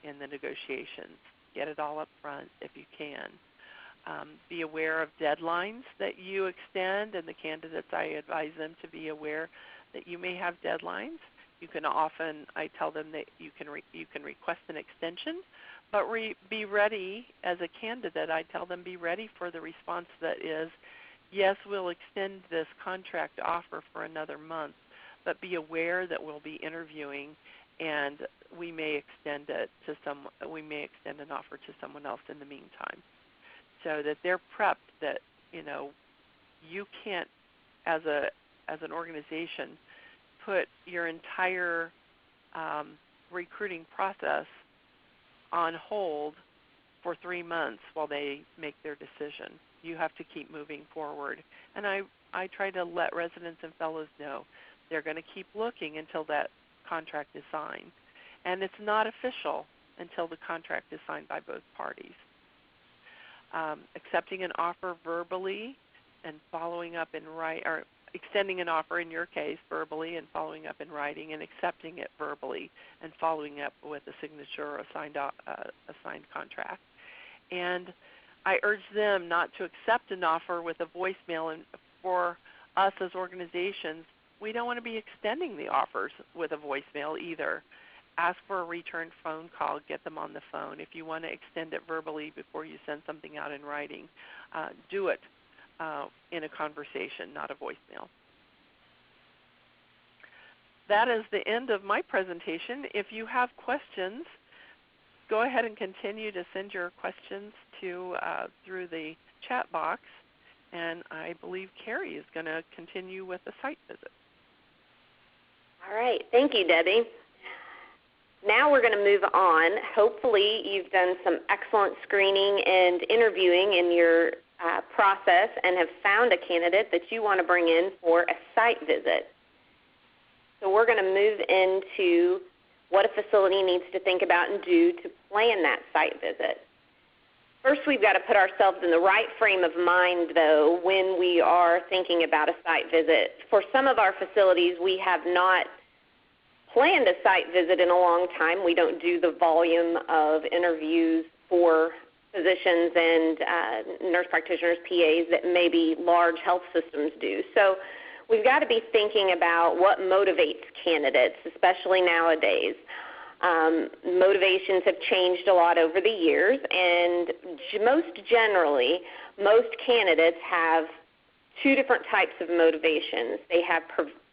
in the negotiations. Get it all up front if you can. Be aware of deadlines that you extend, and the candidates, I advise them to be aware that you may have deadlines. You can often, I tell them that you can request an extension, but be ready as a candidate. I tell them be ready for the response that is, yes, we'll extend this contract offer for another month, but be aware that we'll be interviewing, and we may extend an offer to someone else in the meantime, so that they're prepped that you can't, as an organization, put your entire recruiting process on hold for 3 months while they make their decision. You have to keep moving forward. And I try to let residents and fellows know they're going to keep looking until that contract is signed. And it's not official until the contract is signed by both parties. Accepting an offer verbally and following up in writing, or extending an offer in your case verbally and following up in writing, and accepting it verbally and following up with a signature or a signed contract. And I urge them not to accept an offer with a voicemail. And for us as organizations, we don't want to be extending the offers with a voicemail either. Ask for a return phone call. Get them on the phone. If you want to extend it verbally before you send something out in writing, do it in a conversation, not a voicemail. That is the end of my presentation. If you have questions, go ahead and continue to send your questions to through the chat box, and I believe Carrie is going to continue with the site visit. All right. Thank you, Debbie. Now we're going to move on. Hopefully you've done some excellent screening and interviewing in your process and have found a candidate that you want to bring in for a site visit. So we're going to move into what a facility needs to think about and do to plan that site visit. First, we've got to put ourselves in the right frame of mind, though, when we are thinking about a site visit. For some of our facilities, we have not planned a site visit in a long time. We don't do the volume of interviews for physicians and nurse practitioners, PAs, that maybe large health systems do. So we've got to be thinking about what motivates candidates, especially nowadays. Motivations have changed a lot over the years, and most generally, most candidates have two different types of motivations. They have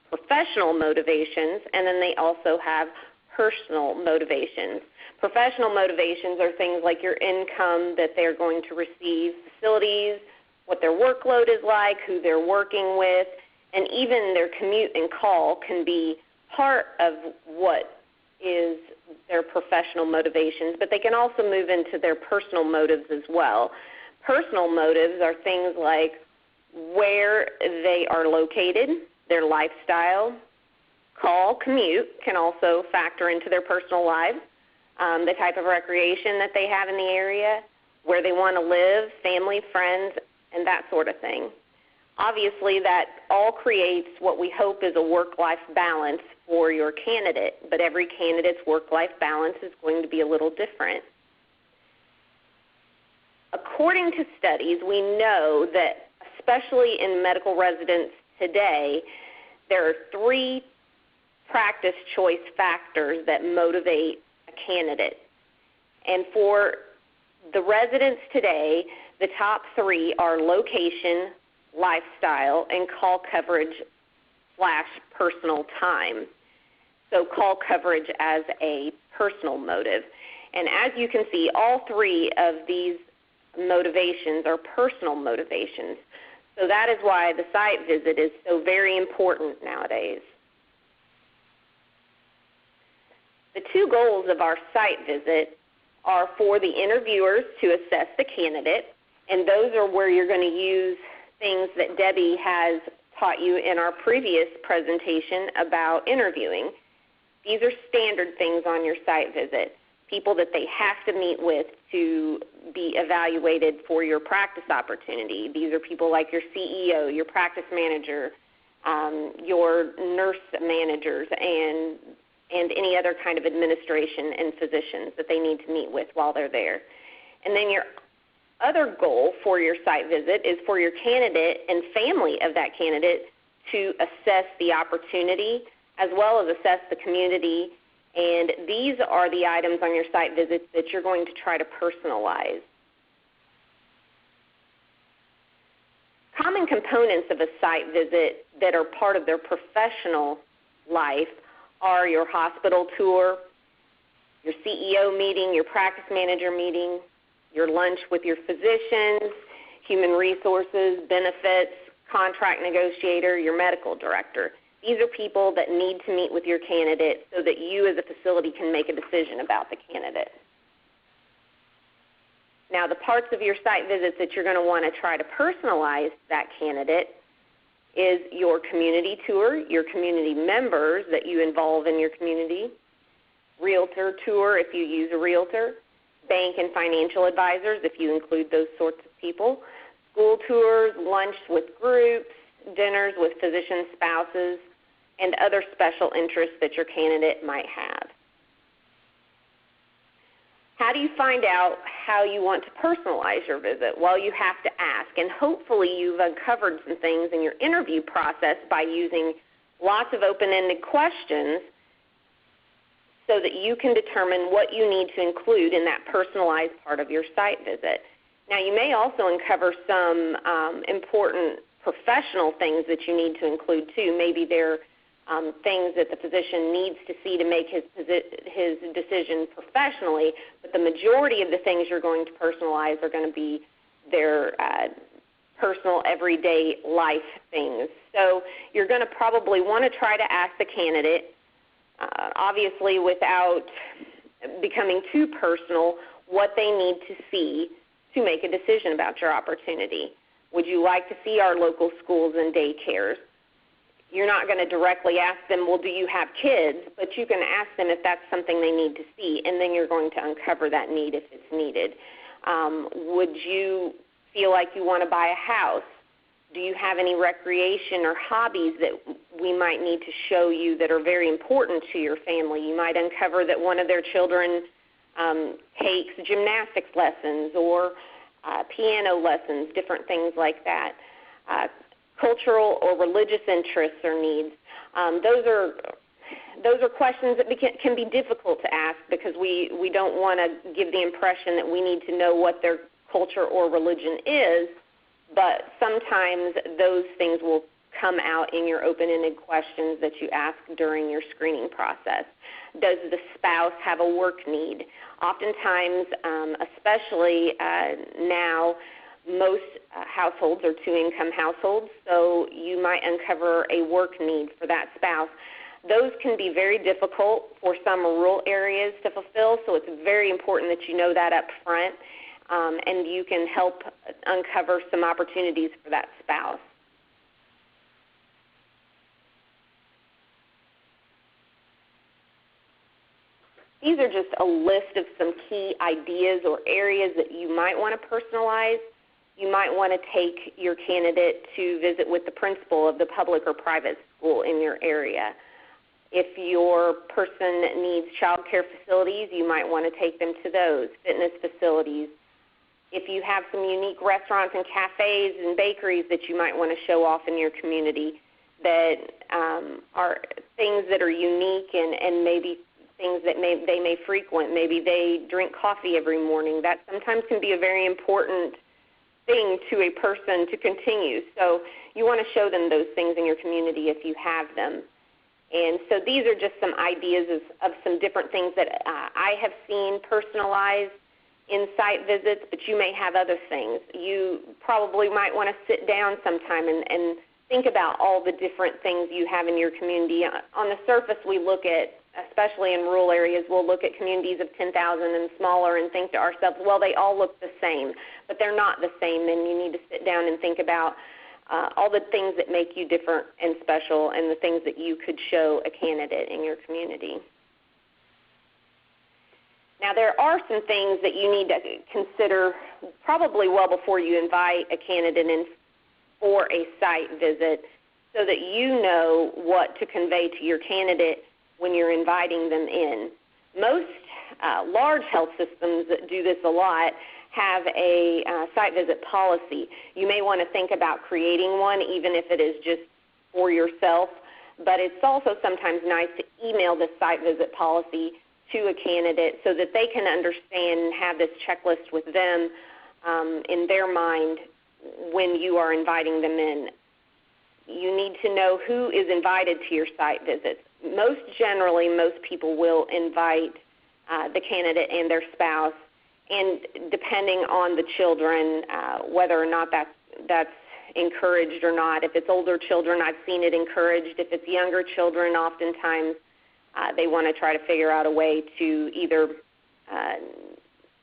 professional motivations, and then they also have personal motivations. Professional motivations are things like your income that they're going to receive, facilities, what their workload is like, who they're working with, and even their commute and call can be part of what is their professional motivations, but they can also move into their personal motives as well. Personal motives are things like where they are located, their lifestyle, call, commute can also factor into their personal lives, the type of recreation that they have in the area, where they want to live, family, friends, and that sort of thing. Obviously, that all creates what we hope is a work-life balance for your candidate, but every candidate's work-life balance is going to be a little different. According to studies, we know that, especially in medical residents today, there are three practice choice factors that motivate a candidate. And for the residents today, the top three are location, lifestyle, and call coverage / personal time. So call coverage as a personal motive. And as you can see, all three of these motivations are personal motivations. So that is why the site visit is so very important nowadays. The two goals of our site visit are for the interviewers to assess the candidate, and those are where you're going to use things that Debbie has taught you in our previous presentation about interviewing. These are standard things on your site visit, people that they have to meet with to be evaluated for your practice opportunity. These are people like your CEO, your practice manager, your nurse managers, and any other kind of administration and physicians that they need to meet with while they're there. And then your other goal for your site visit is for your candidate and family of that candidate to assess the opportunity as well as assess the community. And these are the items on your site visits that you're going to try to personalize. Common components of a site visit that are part of their professional life are your hospital tour, your CEO meeting, your practice manager meeting, your lunch with your physicians, human resources, benefits, contract negotiator, your medical director. These are people that need to meet with your candidate so that you as a facility can make a decision about the candidate. Now, the parts of your site visits that you're going to want to try to personalize that candidate is your community tour, your community members that you involve in your community, realtor tour if you use a realtor, bank and financial advisors if you include those sorts of people, school tours, lunch with groups, dinners with physician spouses, and other special interests that your candidate might have. How do you find out how you want to personalize your visit? Well, you have to ask, and hopefully you've uncovered some things in your interview process by using lots of open-ended questions so that you can determine what you need to include in that personalized part of your site visit. Now, you may also uncover some important professional things that you need to include too. Maybe they're things that the physician needs to see to make his decision professionally, but the majority of the things you're going to personalize are going to be their personal everyday life things. So you're going to probably want to try to ask the candidate, obviously without becoming too personal, what they need to see to make a decision about your opportunity. Would you like to see our local schools and daycares? You're not going to directly ask them, well, do you have kids? But you can ask them if that's something they need to see, and then you're going to uncover that need if it's needed. Would you feel like you want to buy a house? Do you have any recreation or hobbies that we might need to show you that are very important to your family? You might uncover that one of their children takes gymnastics lessons or piano lessons, different things like that. Cultural or religious interests or needs. Those are questions that can be difficult to ask because we don't want to give the impression that we need to know what their culture or religion is, but sometimes those things will come out in your open-ended questions that you ask during your screening process. Does the spouse have a work need? Oftentimes, especially now, most households are two-income households, so you might uncover a work need for that spouse. Those can be very difficult for some rural areas to fulfill, so it's very important that you know that up front, and you can help uncover some opportunities for that spouse. These are just a list of some key ideas or areas that you might want to personalize. You might want to take your candidate to visit with the principal of the public or private school in your area. If your person needs child care facilities, you might want to take them to those, fitness facilities. If you have some unique restaurants and cafes and bakeries that you might want to show off in your community that are things that are unique and maybe things that they may frequent. Maybe they drink coffee every morning. That sometimes can be a very important thing to a person to continue. So you want to show them those things in your community if you have them. And so these are just some ideas of some different things that I have seen personalized in site visits, but you may have other things. You probably might want to sit down sometime and think about all the different things you have in your community. On the surface, we look at, especially in rural areas, we'll look at communities of 10,000 and smaller and think to ourselves, well, they all look the same, but they're not the same, and you need to sit down and think about all the things that make you different and special and the things that you could show a candidate in your community. Now, there are some things that you need to consider probably well before you invite a candidate in for a site visit so that you know what to convey to your candidate when you're inviting them in. Most large health systems that do this a lot have a site visit policy. You may want to think about creating one, even if it is just for yourself, but it's also sometimes nice to email this site visit policy to a candidate so that they can understand and have this checklist with them in their mind when you are inviting them in. You need to know who is invited to your site visits. Most generally, most people will invite the candidate and their spouse, and depending on the children, whether or not that's encouraged or not. If it's older children, I've seen it encouraged. If it's younger children, oftentimes they want to try to figure out a way to either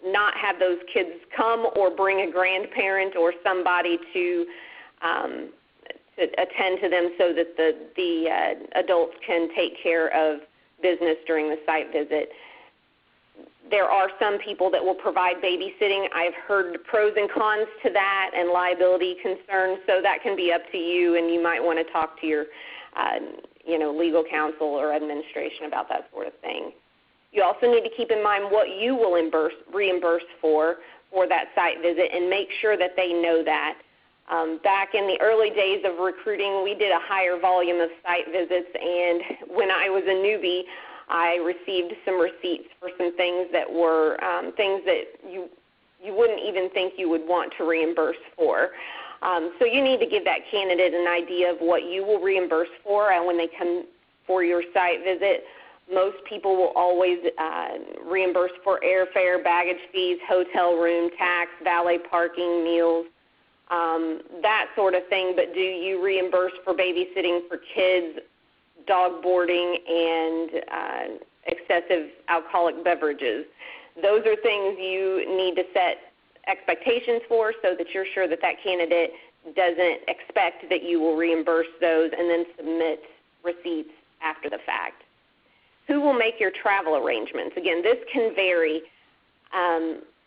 not have those kids come or bring a grandparent or somebody to attend to them so that the adults can take care of business during the site visit. There are some people that will provide babysitting. I've heard pros and cons to that and liability concerns, so that can be up to you, and you might want to talk to your legal counsel or administration about that sort of thing. You also need to keep in mind what you will reimburse for that site visit and make sure that they know that. Back in the early days of recruiting, we did a higher volume of site visits, and when I was a newbie, I received some receipts for some things that were things that you wouldn't even think you would want to reimburse for. So you need to give that candidate an idea of what you will reimburse for, and when they come for your site visit, most people will always reimburse for airfare, baggage fees, hotel room, tax, valet parking, meals, that sort of thing. But do you reimburse for babysitting for kids, dog boarding, and excessive alcoholic beverages? Those are things you need to set expectations for so that you're sure that that candidate doesn't expect that you will reimburse those and then submit receipts after the fact. Who will make your travel arrangements? Again, this can vary.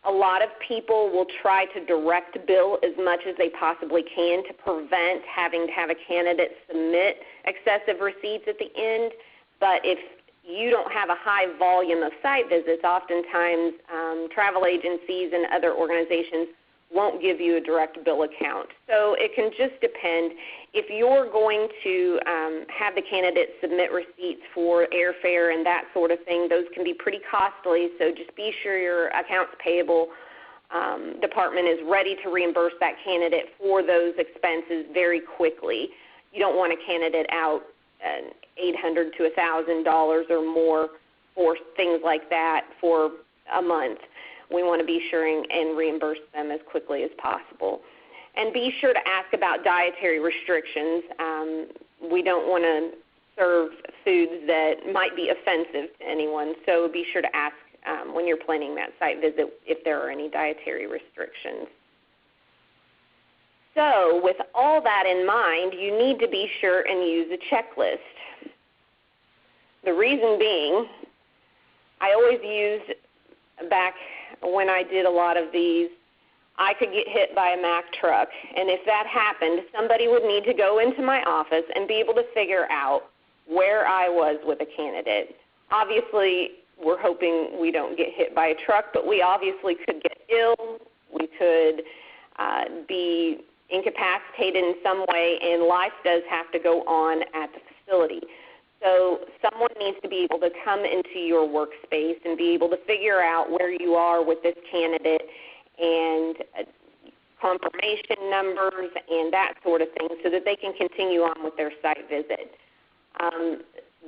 A lot of people will try to direct bill as much as they possibly can to prevent having to have a candidate submit excessive receipts at the end. But if you don't have a high volume of site visits, oftentimes travel agencies and other organizations won't give you a direct bill account. So it can just depend. If you're going to have the candidate submit receipts for airfare and that sort of thing, those can be pretty costly, so just be sure your accounts payable department is ready to reimburse that candidate for those expenses very quickly. You don't want a candidate out $800 to $1,000 or more for things like that for a month. We want to be sure and reimburse them as quickly as possible. And be sure to ask about dietary restrictions. We don't want to serve foods that might be offensive to anyone, so be sure to ask when you're planning that site visit if there are any dietary restrictions. So with all that in mind, you need to be sure and use a checklist. The reason being, I always used, back when I did a lot of these, I could get hit by a Mack truck, and if that happened, somebody would need to go into my office and be able to figure out where I was with a candidate. Obviously, we're hoping we don't get hit by a truck, but we obviously could get ill. We could be incapacitated in some way, and life does have to go on at the facility. So someone needs to be able to come into your workspace and be able to figure out where you are with this candidate and confirmation numbers and that sort of thing so that they can continue on with their site visit.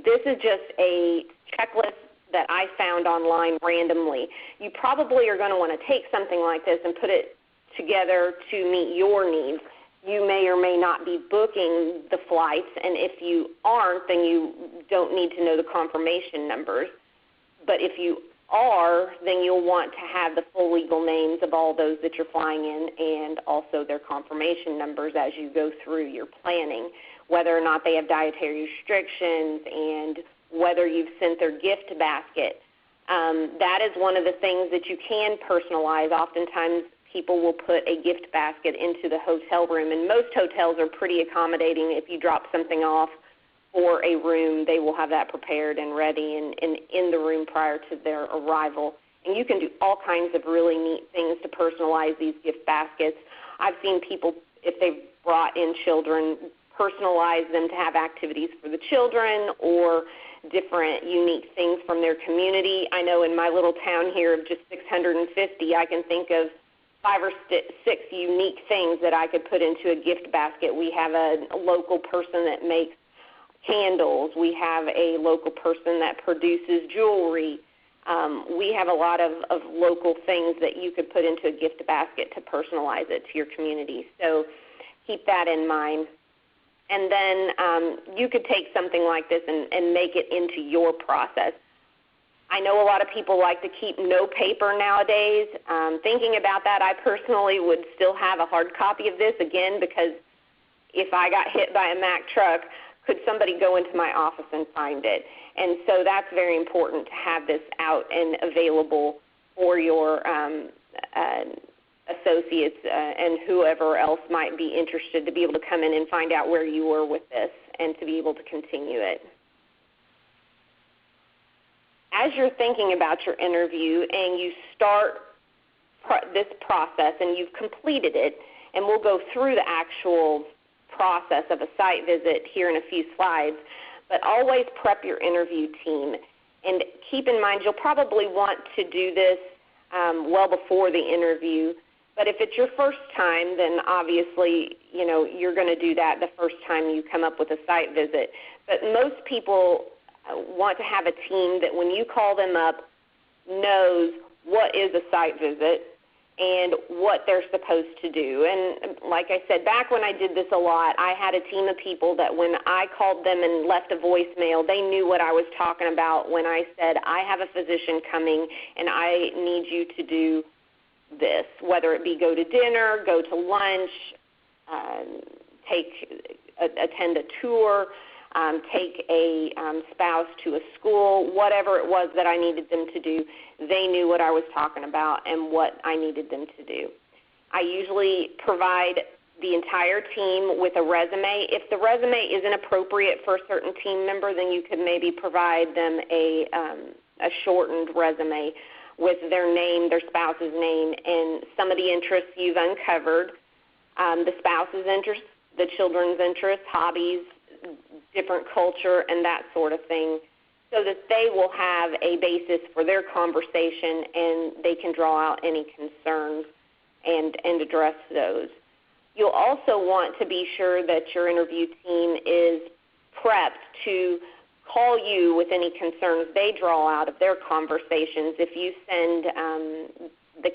This is just a checklist that I found online randomly. You probably are going to want to take something like this and put it together to meet your needs. You may or may not be booking the flights, and if you aren't, then you don't need to know the confirmation numbers. But if you are, then you'll want to have the full legal names of all those that you're flying in and also their confirmation numbers as you go through your planning, whether or not they have dietary restrictions and whether you've sent their gift basket. That is one of the things that you can personalize. Oftentimes people will put a gift basket into the hotel room, and most hotels are pretty accommodating. If you drop something off for a room, they will have that prepared and ready and in the room prior to their arrival. And you can do all kinds of really neat things to personalize these gift baskets. I've seen people, if they've brought in children, personalize them to have activities for the children or different unique things from their community. I know in my little town here of just 650, I can think of 5 or 6 unique things that I could put into a gift basket. We have a local person that makes candles. We have a local person that produces jewelry. We have a lot of local things that you could put into a gift basket to personalize it to your community. So keep that in mind. And then you could take something like this and make it into your process. I know a lot of people like to keep no paper nowadays. Thinking about that, I personally would still have a hard copy of this, again, because if I got hit by a Mack truck, could somebody go into my office and find it? And so that's very important to have this out and available for your associates and whoever else might be interested to be able to come in and find out where you were with this and to be able to continue it. As you're thinking about your interview and you start this process and you've completed it, and we'll go through the actual process of a site visit here in a few slides, but always prep your interview team. And keep in mind, you'll probably want to do this well before the interview. But if it's your first time, then obviously, you're going to do that the first time you come up with a site visit. But most people want to have a team that when you call them up knows what is a site visit and what they're supposed to do. And like I said, back when I did this a lot, I had a team of people that when I called them and left a voicemail, they knew what I was talking about when I said, I have a physician coming and I need you to do this, whether it be go to dinner, go to lunch, attend a tour, take a spouse to a school, whatever it was that I needed them to do, they knew what I was talking about and what I needed them to do. I usually provide the entire team with a resume. If the resume isn't appropriate for a certain team member, then you could maybe provide them a shortened resume with their name, their spouse's name, and some of the interests you've uncovered, the spouse's interests, the children's interests, hobbies, different culture, and that sort of thing. so that they will have a basis for their conversation and they can draw out any concerns and address those. You'll also want to be sure that your interview team is prepped to call you with any concerns they draw out of their conversations. If you send the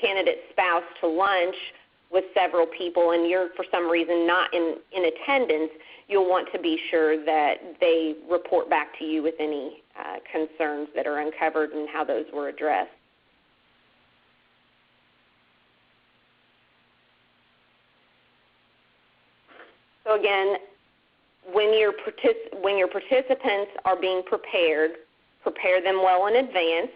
candidate's spouse to lunch with several people and you're for some reason not in attendance, you'll want to be sure that they report back to you with any concerns that are uncovered and how those were addressed. So again, when your participants are being prepared, prepare them well in advance.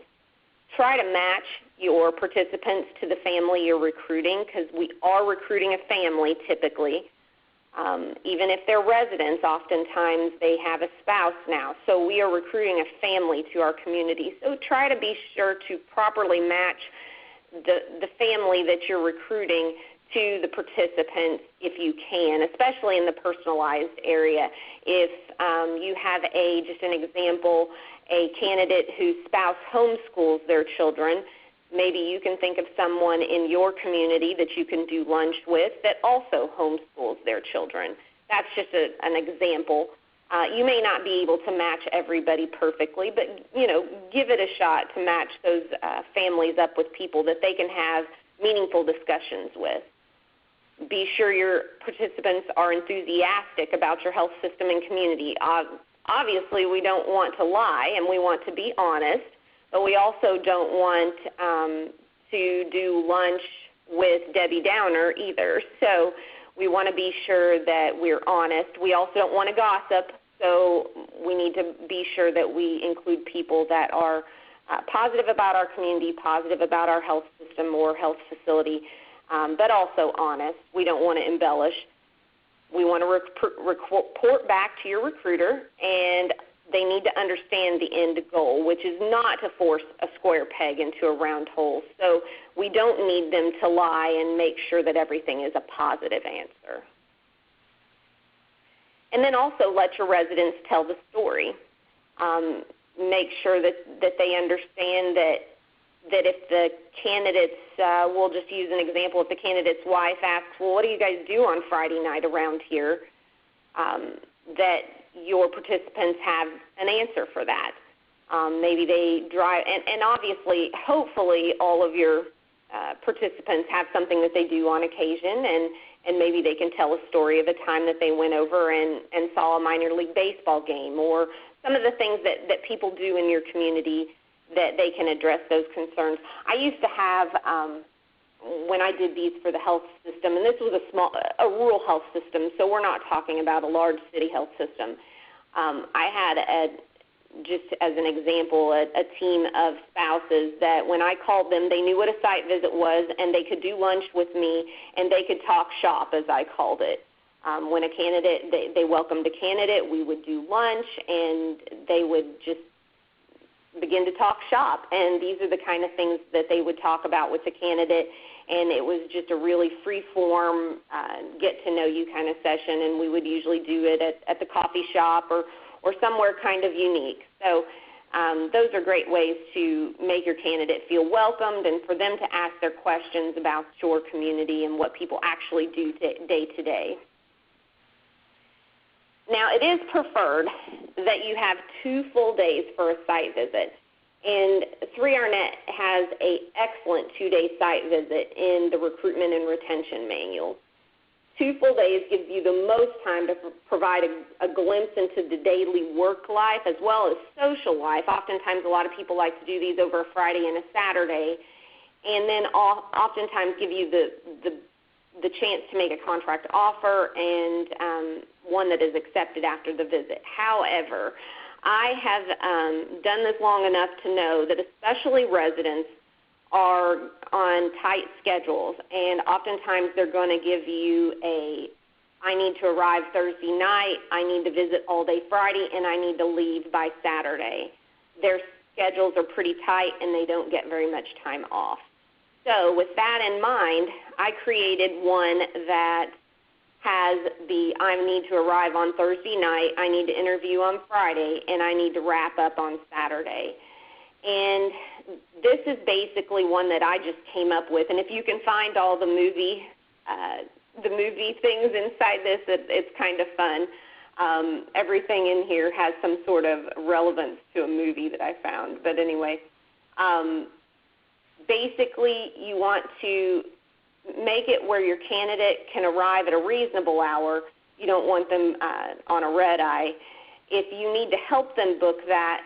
Try to match your participants to the family you're recruiting, because we are recruiting a family typically. Even if they're residents, oftentimes they have a spouse now. So we are recruiting a family to our community. So try to be sure to properly match the family that you're recruiting to the participants if you can, especially in the personalized area. If you have just an example, a candidate whose spouse homeschools their children, maybe you can think of someone in your community that you can do lunch with that also homeschools their children. That's just an example. You may not be able to match everybody perfectly, but give it a shot to match those families up with people that they can have meaningful discussions with. Be sure your participants are enthusiastic about your health system and community. Obviously, we don't want to lie and we want to be honest, but we also don't want to do lunch with Debbie Downer either. So we want to be sure that we're honest. We also don't want to gossip, so we need to be sure that we include people that are positive about our community, positive about our health system or health facility, but also honest. We don't want to embellish. We want to report back to your recruiter, and they need to understand the end goal, which is not to force a square peg into a round hole. So we don't need them to lie and make sure that everything is a positive answer. And then also let your residents tell the story. Make sure that they understand that if the candidates, we'll just use an example, if the candidate's wife asks, well, what do you guys do on Friday night around here, that your participants have an answer for that. Maybe they drive, and obviously, hopefully, all of your participants have something that they do on occasion, and maybe they can tell a story of a time that they went over and saw a minor league baseball game, or some of the things that people do in your community that they can address those concerns. I used to have, when I did these for the health system, and this was a rural health system, so we're not talking about a large city health system. I had, just as an example, a team of spouses that when I called them, they knew what a site visit was, and they could do lunch with me, and they could talk shop, as I called it. When a candidate, they welcomed a candidate, we would do lunch, and they would just begin to talk shop. And these are the kind of things that they would talk about with the candidate, and it was just a really free-form, get-to-know-you kind of session, and we would usually do it at the coffee shop or somewhere kind of unique. So those are great ways to make your candidate feel welcomed and for them to ask their questions about your community and what people actually do day to day. Now, it is preferred that you have 2 full days for a site visit, and 3RNet has an excellent 2-day site visit in the recruitment and retention manual. 2 full days gives you the most time to provide a glimpse into the daily work life as well as social life. Oftentimes, a lot of people like to do these over a Friday and a Saturday, and then oftentimes give you the chance to make a contract offer and one that is accepted after the visit. However, I have done this long enough to know that especially residents are on tight schedules, and oftentimes they're going to give you I need to arrive Thursday night, I need to visit all day Friday, and I need to leave by Saturday. Their schedules are pretty tight, and they don't get very much time off. So with that in mind, I created one that has the I need to arrive on Thursday night, I need to interview on Friday, and I need to wrap up on Saturday. And this is basically one that I just came up with. And if you can find all the movie things inside this, it's kind of fun. Everything in here has some sort of relevance to a movie that I found. But anyway, basically you want to make it where your candidate can arrive at a reasonable hour. You don't want them on a red eye. If you need to help them book that,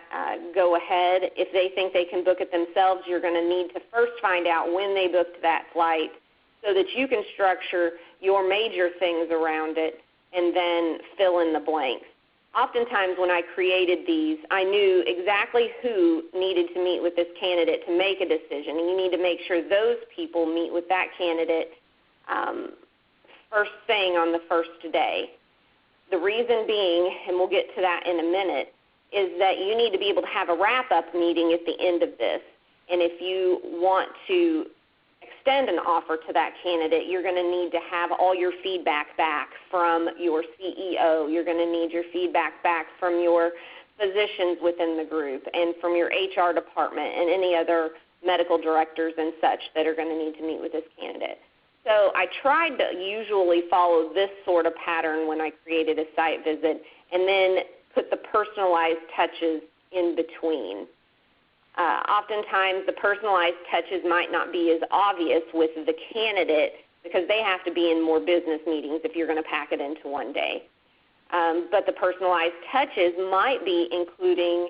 go ahead. If they think they can book it themselves, you're going to need to first find out when they booked that flight so that you can structure your major things around it and then fill in the blanks. Oftentimes when I created these, I knew exactly who needed to meet with this candidate to make a decision, and you need to make sure those people meet with that candidate first thing on the first day. The reason being, and we'll get to that in a minute, is that you need to be able to have a wrap-up meeting at the end of this. And if you want to extend an offer to that candidate, you're going to need to have all your feedback back from your CEO. You're going to need your feedback back from your physicians within the group and from your HR department and any other medical directors and such that are going to need to meet with this candidate. So I tried to usually follow this sort of pattern when I created a site visit and then put the personalized touches in between. Oftentimes the personalized touches might not be as obvious with the candidate because they have to be in more business meetings if you're going to pack it into one day. But the personalized touches might be including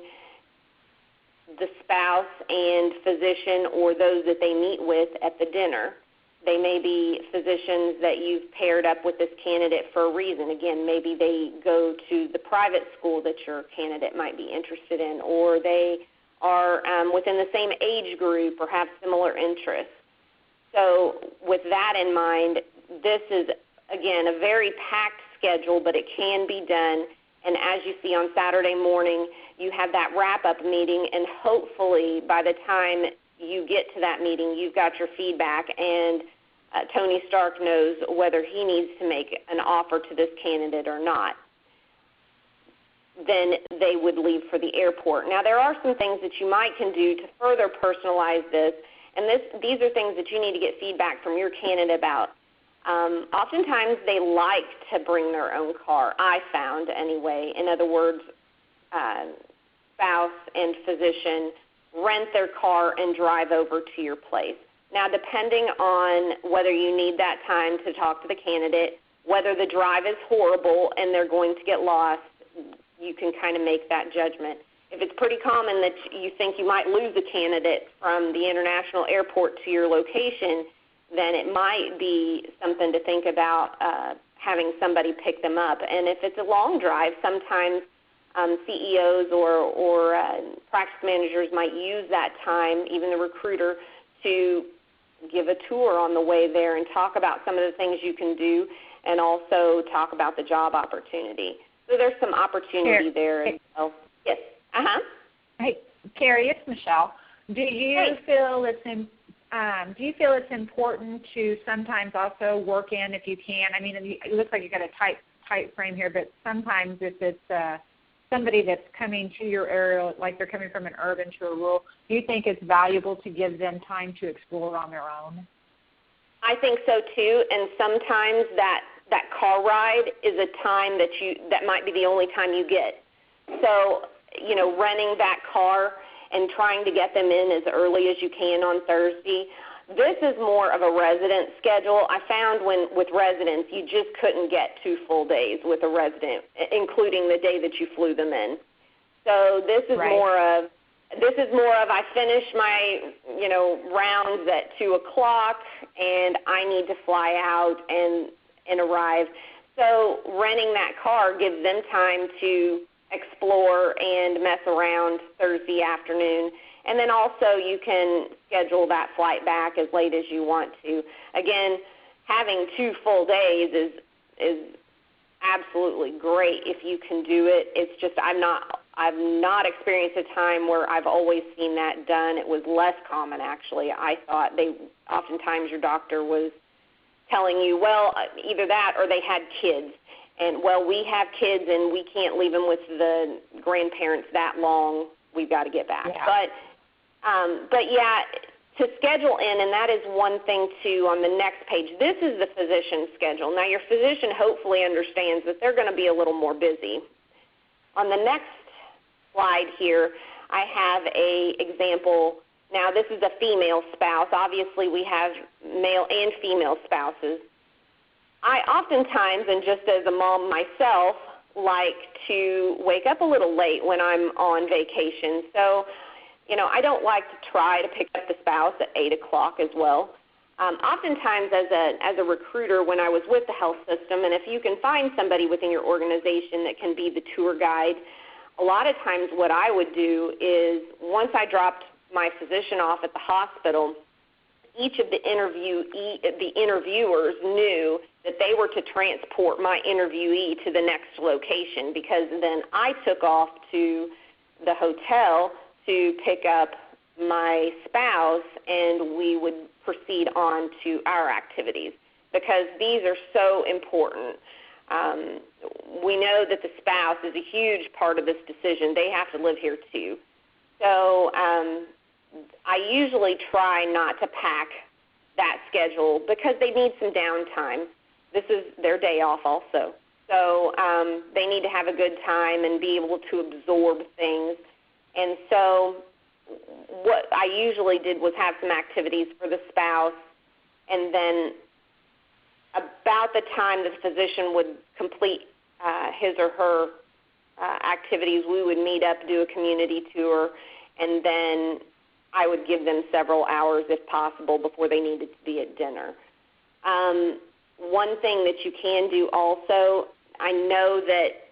the spouse and physician or those that they meet with at the dinner. They may be physicians that you've paired up with this candidate for a reason. Again, maybe they go to the private school that your candidate might be interested in, or they are within the same age group or have similar interests. So with that in mind, this is, again, a very packed schedule, but it can be done. And as you see on Saturday morning, you have that wrap-up meeting, and hopefully by the time you get to that meeting, you've got your feedback, and Tony Stark knows whether he needs to make an offer to this candidate or not. Then they would leave for the airport. Now, there are some things that you can do to further personalize this, and these are things that you need to get feedback from your candidate about. Oftentimes, they like to bring their own car, I found anyway. In other words, spouse and physician rent their car and drive over to your place. Now, depending on whether you need that time to talk to the candidate, whether the drive is horrible and they're going to get lost, you can kind of make that judgment. If it's pretty common that you think you might lose a candidate from the international airport to your location, then it might be something to think about having somebody pick them up. And if it's a long drive, sometimes CEOs or practice managers might use that time, even the recruiter, to give a tour on the way there and talk about some of the things you can do and also talk about the job opportunity. So there's some opportunity there as well. Yes. Hey, Carrie, it's Michelle. Do you feel it's important to sometimes also work in, if you can? I mean, it looks like you got a tight frame here, but sometimes if it's somebody that's coming to your area, like they're coming from an urban to a rural, do you think it's valuable to give them time to explore on their own? I think so too, and sometimes that car ride is a time that might be the only time you get. So, renting that car and trying to get them in as early as you can on Thursday. This is more of a resident schedule. I found with residents, you just couldn't get 2 full days with a resident, including the day that you flew them in. So this is more of I finish my rounds at 2 o'clock and I need to fly out and arrive. So renting that car gives them time to explore and mess around Thursday afternoon. And then also you can schedule that flight back as late as you want to. Again, having 2 full days is absolutely great if you can do it. It's just I've not experienced a time where I've always seen that done. It was less common, actually. I thought oftentimes your doctor was telling you, well, either that or they had kids. And, well, we have kids and we can't leave them with the grandparents that long. We've got to get back. Yeah. But yeah, to schedule in, and that is one thing, too, on the next page. This is the physician schedule. Now, your physician hopefully understands that they're going to be a little more busy. On the next slide here, I have a example. Now, this is a female spouse. Obviously, we have male and female spouses. I oftentimes, and just as a mom myself, like to wake up a little late when I'm on vacation. So, I don't like to try to pick up the spouse at 8 o'clock as well. Oftentimes as a recruiter when I was with the health system, and if you can find somebody within your organization that can be the tour guide, a lot of times what I would do is once I dropped my physician off at the hospital, each of the interviewers knew that they were to transport my interviewee to the next location, because then I took off to the hotel to pick up my spouse and we would proceed on to our activities, because these are so important. We know that the spouse is a huge part of this decision. They have to live here too. So I usually try not to pack that schedule because they need some downtime. This is their day off also. So they need to have a good time and be able to absorb things. And so what I usually did was have some activities for the spouse, and then about the time the physician would complete his or her activities, we would meet up, do a community tour, and then I would give them several hours, if possible, before they needed to be at dinner. One thing that you can do also, I know that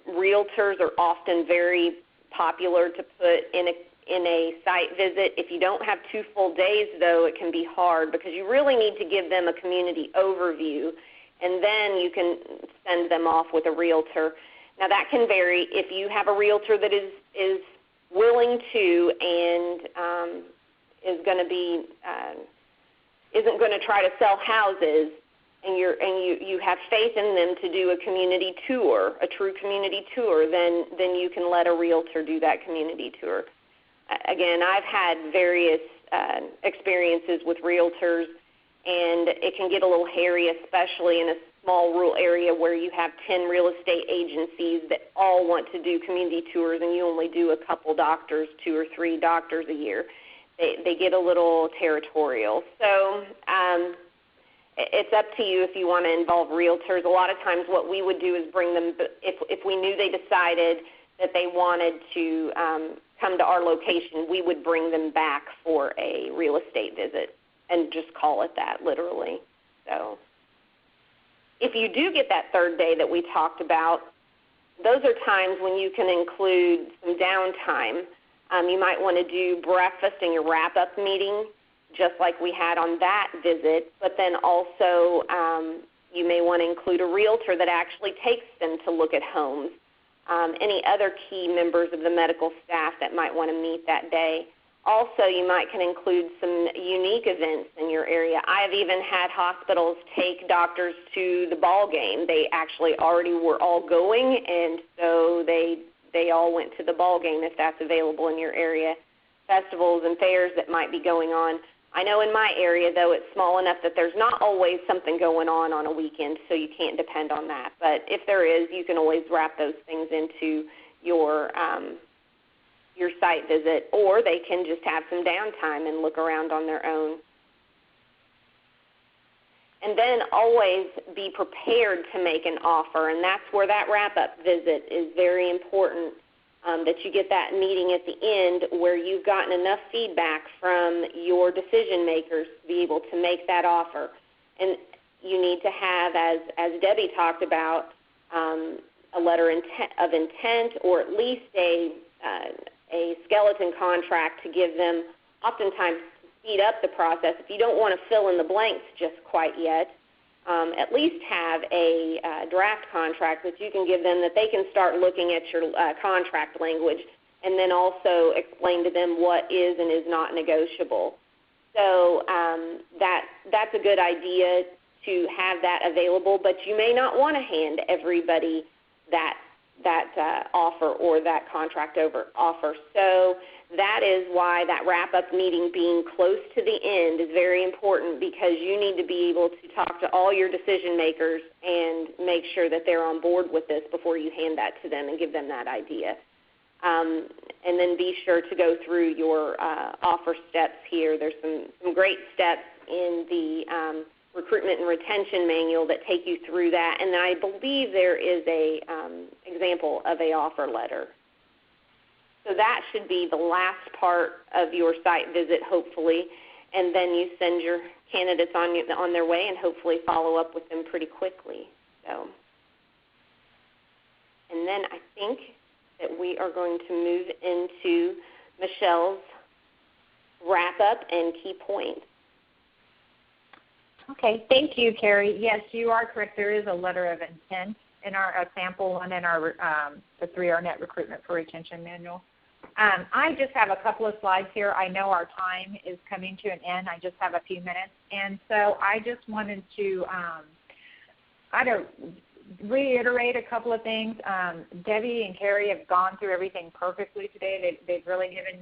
realtors are often very popular to put in a site visit. If you don't have 2 full days, though, it can be hard because you really need to give them a community overview, and then you can send them off with a realtor. Now, that can vary. If you have a realtor that is willing to and is going to be isn't going to try to sell houses, and you have faith in them to do a community tour, a true community tour, then you can let a realtor do that community tour. Again, I've had various experiences with realtors, and it can get a little hairy, especially in a small rural area where you have 10 real estate agencies that all want to do community tours, and you only do a couple doctors, 2 or 3 doctors a year. They get a little territorial. So it's up to you if you want to involve realtors. A lot of times what we would do is bring them, if we knew they decided that they wanted to come to our location, we would bring them back for a real estate visit and just call it that, literally. So if you do get that 3rd day that we talked about, those are times when you can include some downtime. You might want to do breakfast in your wrap-up meeting, just like we had on that visit, but then also you may want to include a realtor that actually takes them to look at homes. Any other key members of the medical staff that might want to meet that day. Also, you can include some unique events in your area. I have even had hospitals take doctors to the ball game. They actually already were all going, and so they all went to the ball game if that's available in your area. Festivals and fairs that might be going on. I know in my area, though, it's small enough that there's not always something going on a weekend, so you can't depend on that. But if there is, you can always wrap those things into your site visit, or they can just have some downtime and look around on their own. And then always be prepared to make an offer, and that's where that wrap-up visit is very important, that you get that meeting at the end where you've gotten enough feedback from your decision makers to be able to make that offer. And you need to have, as Debbie talked about, a letter of intent, or at least a skeleton contract to give them, oftentimes to speed up the process. If you don't want to fill in the blanks just quite yet, at least have a draft contract that you can give them, that they can start looking at your contract language, and then also explain to them what is and is not negotiable. So that's a good idea to have that available, but you may not want to hand everybody that offer or that contract offer. So that is why that wrap-up meeting being close to the end is very important, because you need to be able to talk to all your decision makers and make sure that they're on board with this before you hand that to them and give them that idea. And then be sure to go through your offer steps here. There's some great steps in the recruitment and retention manual that take you through that, and I believe there is a example of a offer letter. So that should be the last part of your site visit, hopefully, and then you send your candidates on their way and hopefully follow up with them pretty quickly. So, and then I think that we are going to move into Michelle's wrap-up and key points. Okay, thank you, Carrie. Yes, you are correct. There is a letter of intent in our sample one in our the 3R Net Recruitment for Retention Manual. I just have a couple of slides here. I know our time is coming to an end. I just have a few minutes, and so I just wanted to reiterate a couple of things. Debbie and Carrie have gone through everything perfectly today. They've really given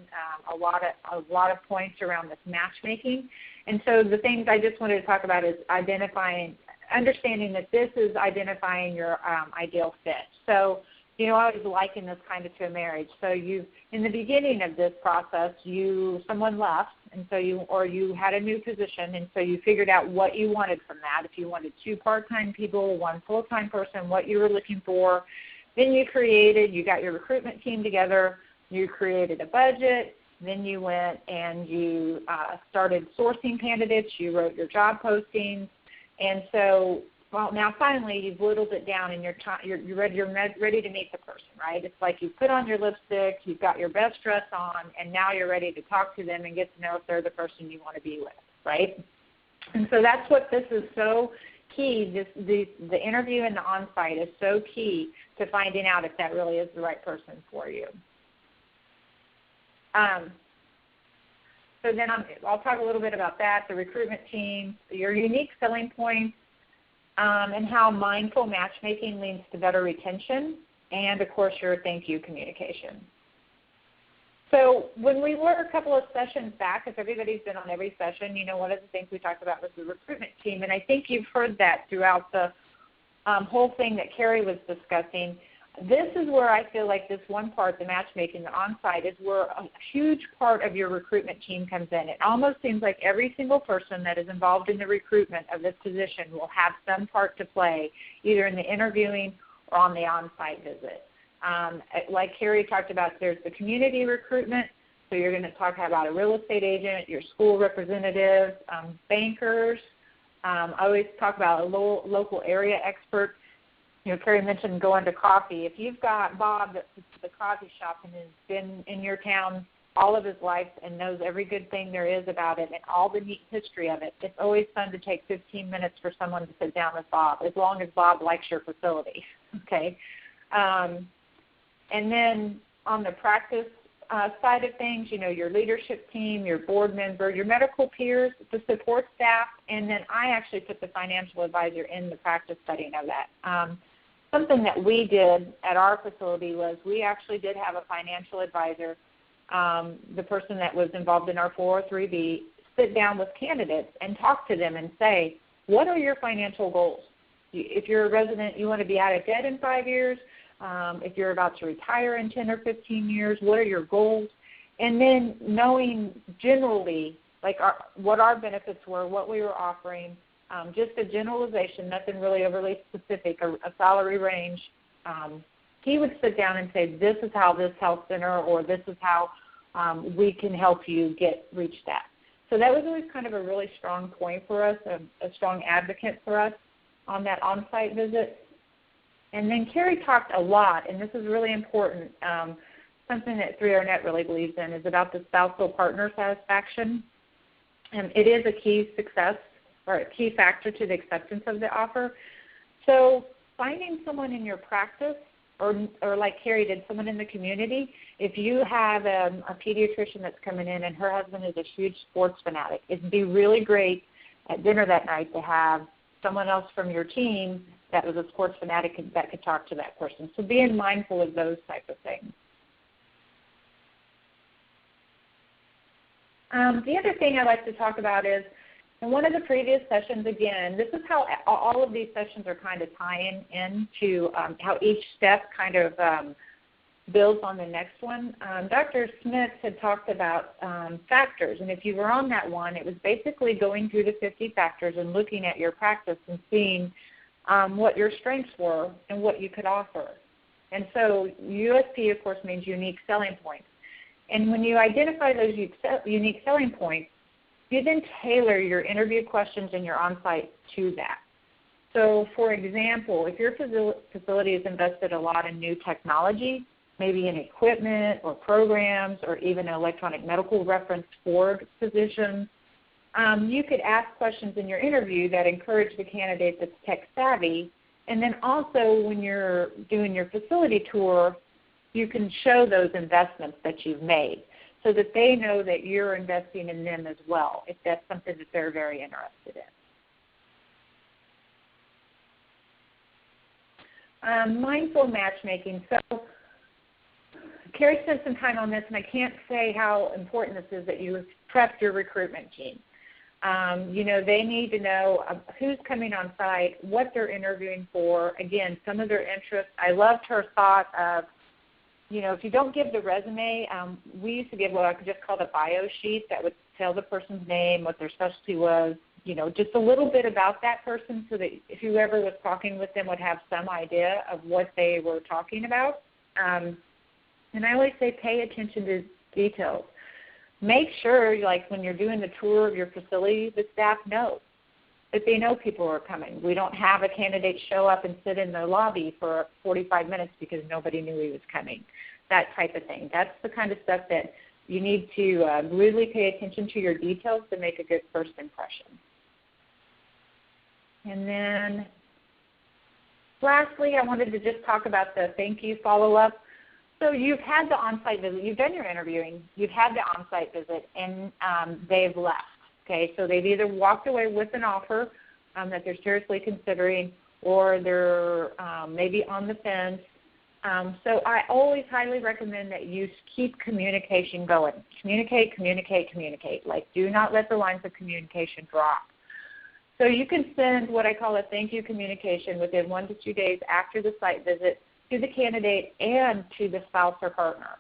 a lot of points around this matchmaking. And so the things I just wanted to talk about is understanding that this is identifying your ideal fit. So, I always liken this kind of to a marriage. So in the beginning of this process, someone left, and so you had a new position, and so you figured out what you wanted from that. If you wanted 2 part-time people, 1 full-time person, what you were looking for. Then you got your recruitment team together, you created a budget. Then you went and you started sourcing candidates. You wrote your job postings. And so, now finally you've whittled it down and you're ready to meet the person, right? It's like you put on your lipstick, you've got your best dress on, and now you're ready to talk to them and get to know if they're the person you want to be with, right? And so that's what this is so key. The interview and the on-site is so key to finding out if that really is the right person for you. So then I'll talk a little bit about that, the recruitment team, your unique selling points, and how mindful matchmaking leads to better retention, and, of course, your thank you communication. So when we were a couple of sessions back, if everybody's been on every session, one of the things we talked about was the recruitment team, and I think you've heard that throughout the whole thing that Carrie was discussing. This is where I feel like this one part, the matchmaking, the on-site, is where a huge part of your recruitment team comes in. It almost seems like every single person that is involved in the recruitment of this position will have some part to play, either in the interviewing or on the on-site visit. Like Carrie talked about, there's the community recruitment. So you're going to talk about a real estate agent, your school representative, bankers. I always talk about a local area expert. Carrie mentioned going to coffee. If you've got Bob that sits at the coffee shop and has been in your town all of his life and knows every good thing there is about it and all the neat history of it, it's always fun to take 15 minutes for someone to sit down with Bob, as long as Bob likes your facility, okay? And then on the practice side of things, your leadership team, your board member, your medical peers, the support staff, and then I actually put the financial advisor in the practice setting of that. Something that we did at our facility was we actually did have a financial advisor, the person that was involved in our 403B, sit down with candidates and talk to them and say, what are your financial goals? If you're a resident, you want to be out of debt in 5 years. If you're about to retire in 10 or 15 years, what are your goals? And then knowing generally what our benefits were, what we were offering, just a generalization, nothing really overly specific, a salary range. He would sit down and say, this is how this health center or this is how we can help you reach that. So that was always kind of a really strong point for us, a strong advocate for us on that on-site visit. And then Carrie talked a lot, and this is really important, something that 3R Net really believes in is about the spousal partner satisfaction. And it is a key success or a key factor to the acceptance of the offer. So finding someone in your practice or like Carrie did, someone in the community, if you have a pediatrician that's coming in and her husband is a huge sports fanatic, it'd be really great at dinner that night to have someone else from your team that was a sports fanatic that could talk to that person. So being mindful of those type of things. The other thing I like to talk about is, in one of the previous sessions, again, this is how all of these sessions are kind of tying into how each step kind of builds on the next one. Dr. Smith had talked about factors, and if you were on that one, it was basically going through the 50 factors and looking at your practice and seeing what your strengths were and what you could offer. And so USP, of course, means unique selling points. And when you identify those unique selling points, you then tailor your interview questions and your on-site to that. So, for example, if your facility has invested a lot in new technology, maybe in equipment or programs or even an electronic medical reference for physicians, you could ask questions in your interview that encourage the candidate that's tech savvy. And then also when you're doing your facility tour, you can show those investments that you've made so that they know that you're investing in them as well, if that's something that they're very interested in. Mindful matchmaking. So Carrie spent some time on this, and I can't say how important this is that you prep your recruitment team. They need to know who's coming on site, what they're interviewing for, again, some of their interests. I loved her thought of, if you don't give the resume, we used to give what I could just call the bio sheet that would tell the person's name, what their specialty was, just a little bit about that person so that whoever was talking with them would have some idea of what they were talking about. And I always say pay attention to details. Make sure, like when you're doing the tour of your facility, the staff knows that they know people are coming. We don't have a candidate show up and sit in the lobby for 45 minutes because nobody knew he was coming, that type of thing. That's the kind of stuff that you need to really pay attention to your details to make a good first impression. And then lastly, I wanted to just talk about the thank you follow-up. So you've had the on-site visit. You've done your interviewing. You've had the on-site visit, and they've left. Okay, so they've either walked away with an offer that they're seriously considering, or they're maybe on the fence. So I always highly recommend that you keep communication going. Communicate, communicate, communicate. Like, do not let the lines of communication drop. So you can send what I call a thank you communication within 1 to 2 days after the site visit to the candidate and to the spouse or partner.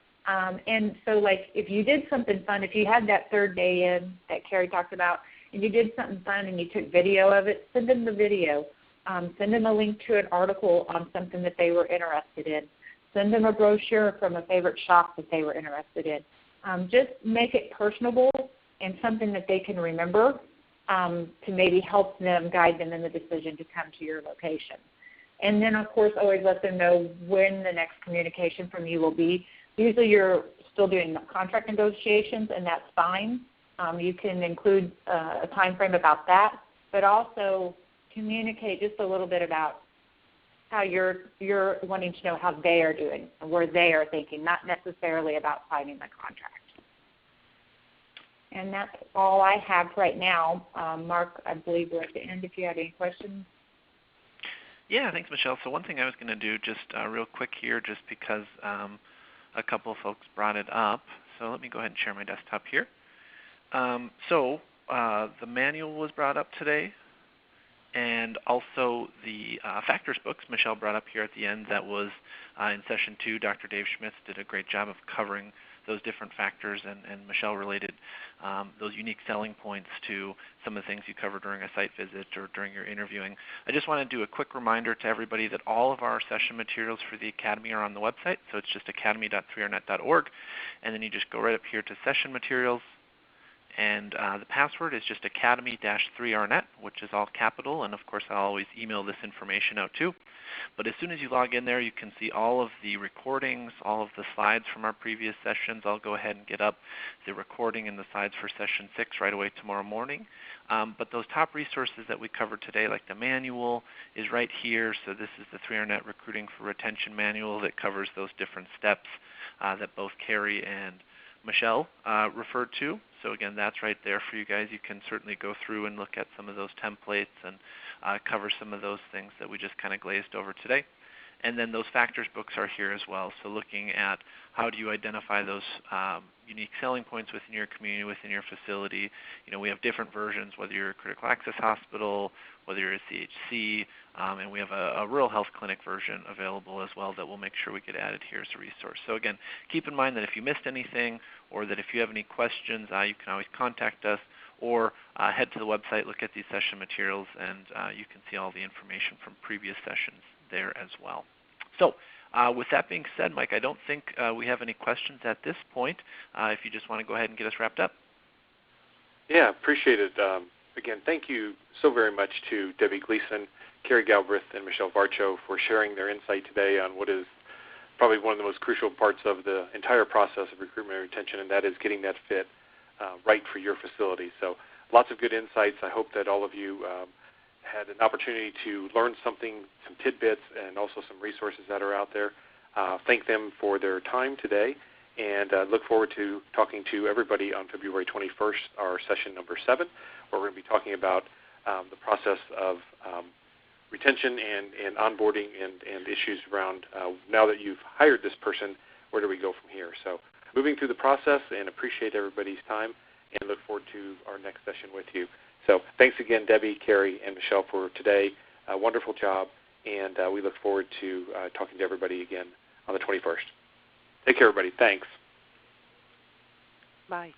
And so, like, if you did something fun, if you had that third day in that Carrie talked about, and you did something fun and you took video of it, send them the video. Send them a link to an article on something that they were interested in. Send them a brochure from a favorite shop that they were interested in. Just make it personable and something that they can remember to maybe help them, guide them in the decision to come to your location. And then, of course, always let them know when the next communication from you will be. Usually you're still doing contract negotiations, and that's fine. You can include a time frame about that, but also communicate just a little bit about how you're wanting to know how they are doing and where they are thinking, not necessarily about signing the contract. And that's all I have right now. Mark, I believe we're at the end if you have any questions. Yeah, thanks, Michelle. So one thing I was going to do just real quick here, just because a couple of folks brought it up. So let me go ahead and share my desktop here. The manual was brought up today, and also the factors books Michelle brought up here at the end. That was in session 2. Dr. Dave Schmitz did a great job of covering those different factors, and Michelle related those unique selling points to some of the things you covered during a site visit or during your interviewing. I just want to do a quick reminder to everybody that all of our session materials for the Academy are on the website, so it's just academy.3rnet.org, and then you just go right up here to session materials, And the password is just academy-3rnet, which is all capital, and of course I'll always email this information out too. But as soon as you log in there, you can see all of the recordings, all of the slides from our previous sessions. I'll go ahead and get up the recording and the slides for session 6 right away tomorrow morning. But those top resources that we covered today, like the manual, is right here. So this is the 3rnet Recruiting for Retention manual that covers those different steps that both Carrie and Michelle referred to. So again, that's right there for you guys. You can certainly go through and look at some of those templates and cover some of those things that we just kind of glazed over today. And then those factors books are here as well. So looking at how do you identify those unique selling points within your community, within your facility. You know, we have different versions, whether you're a critical access hospital, whether you're a CHC, and we have a rural health clinic version available as well that we'll make sure we get added here as a resource. So again, keep in mind that if you missed anything or that if you have any questions, you can always contact us or head to the website, look at these session materials, and you can see all the information from previous sessions there as well. So with that being said, Mike, I don't think we have any questions at this point. If you just want to go ahead and get us wrapped up. Yeah, appreciate it. Again, thank you so very much to Debbie Gleason, Carrie Galbraith, and Michelle Varcho for sharing their insight today on what is probably one of the most crucial parts of the entire process of recruitment and retention, and that is getting that fit right for your facility. So lots of good insights. I hope that all of you had an opportunity to learn something, some tidbits, and also some resources that are out there. Thank them for their time today, and look forward to talking to everybody on February 21st, our session number 7, where we're going to be talking about the process of retention and onboarding and issues around now that you've hired this person, where do we go from here? So moving through the process, and appreciate everybody's time, and look forward to our next session with you. So thanks again, Debbie, Carrie, and Michelle for today. Wonderful job, and we look forward to talking to everybody again on the 21st. Take care, everybody. Thanks. Bye.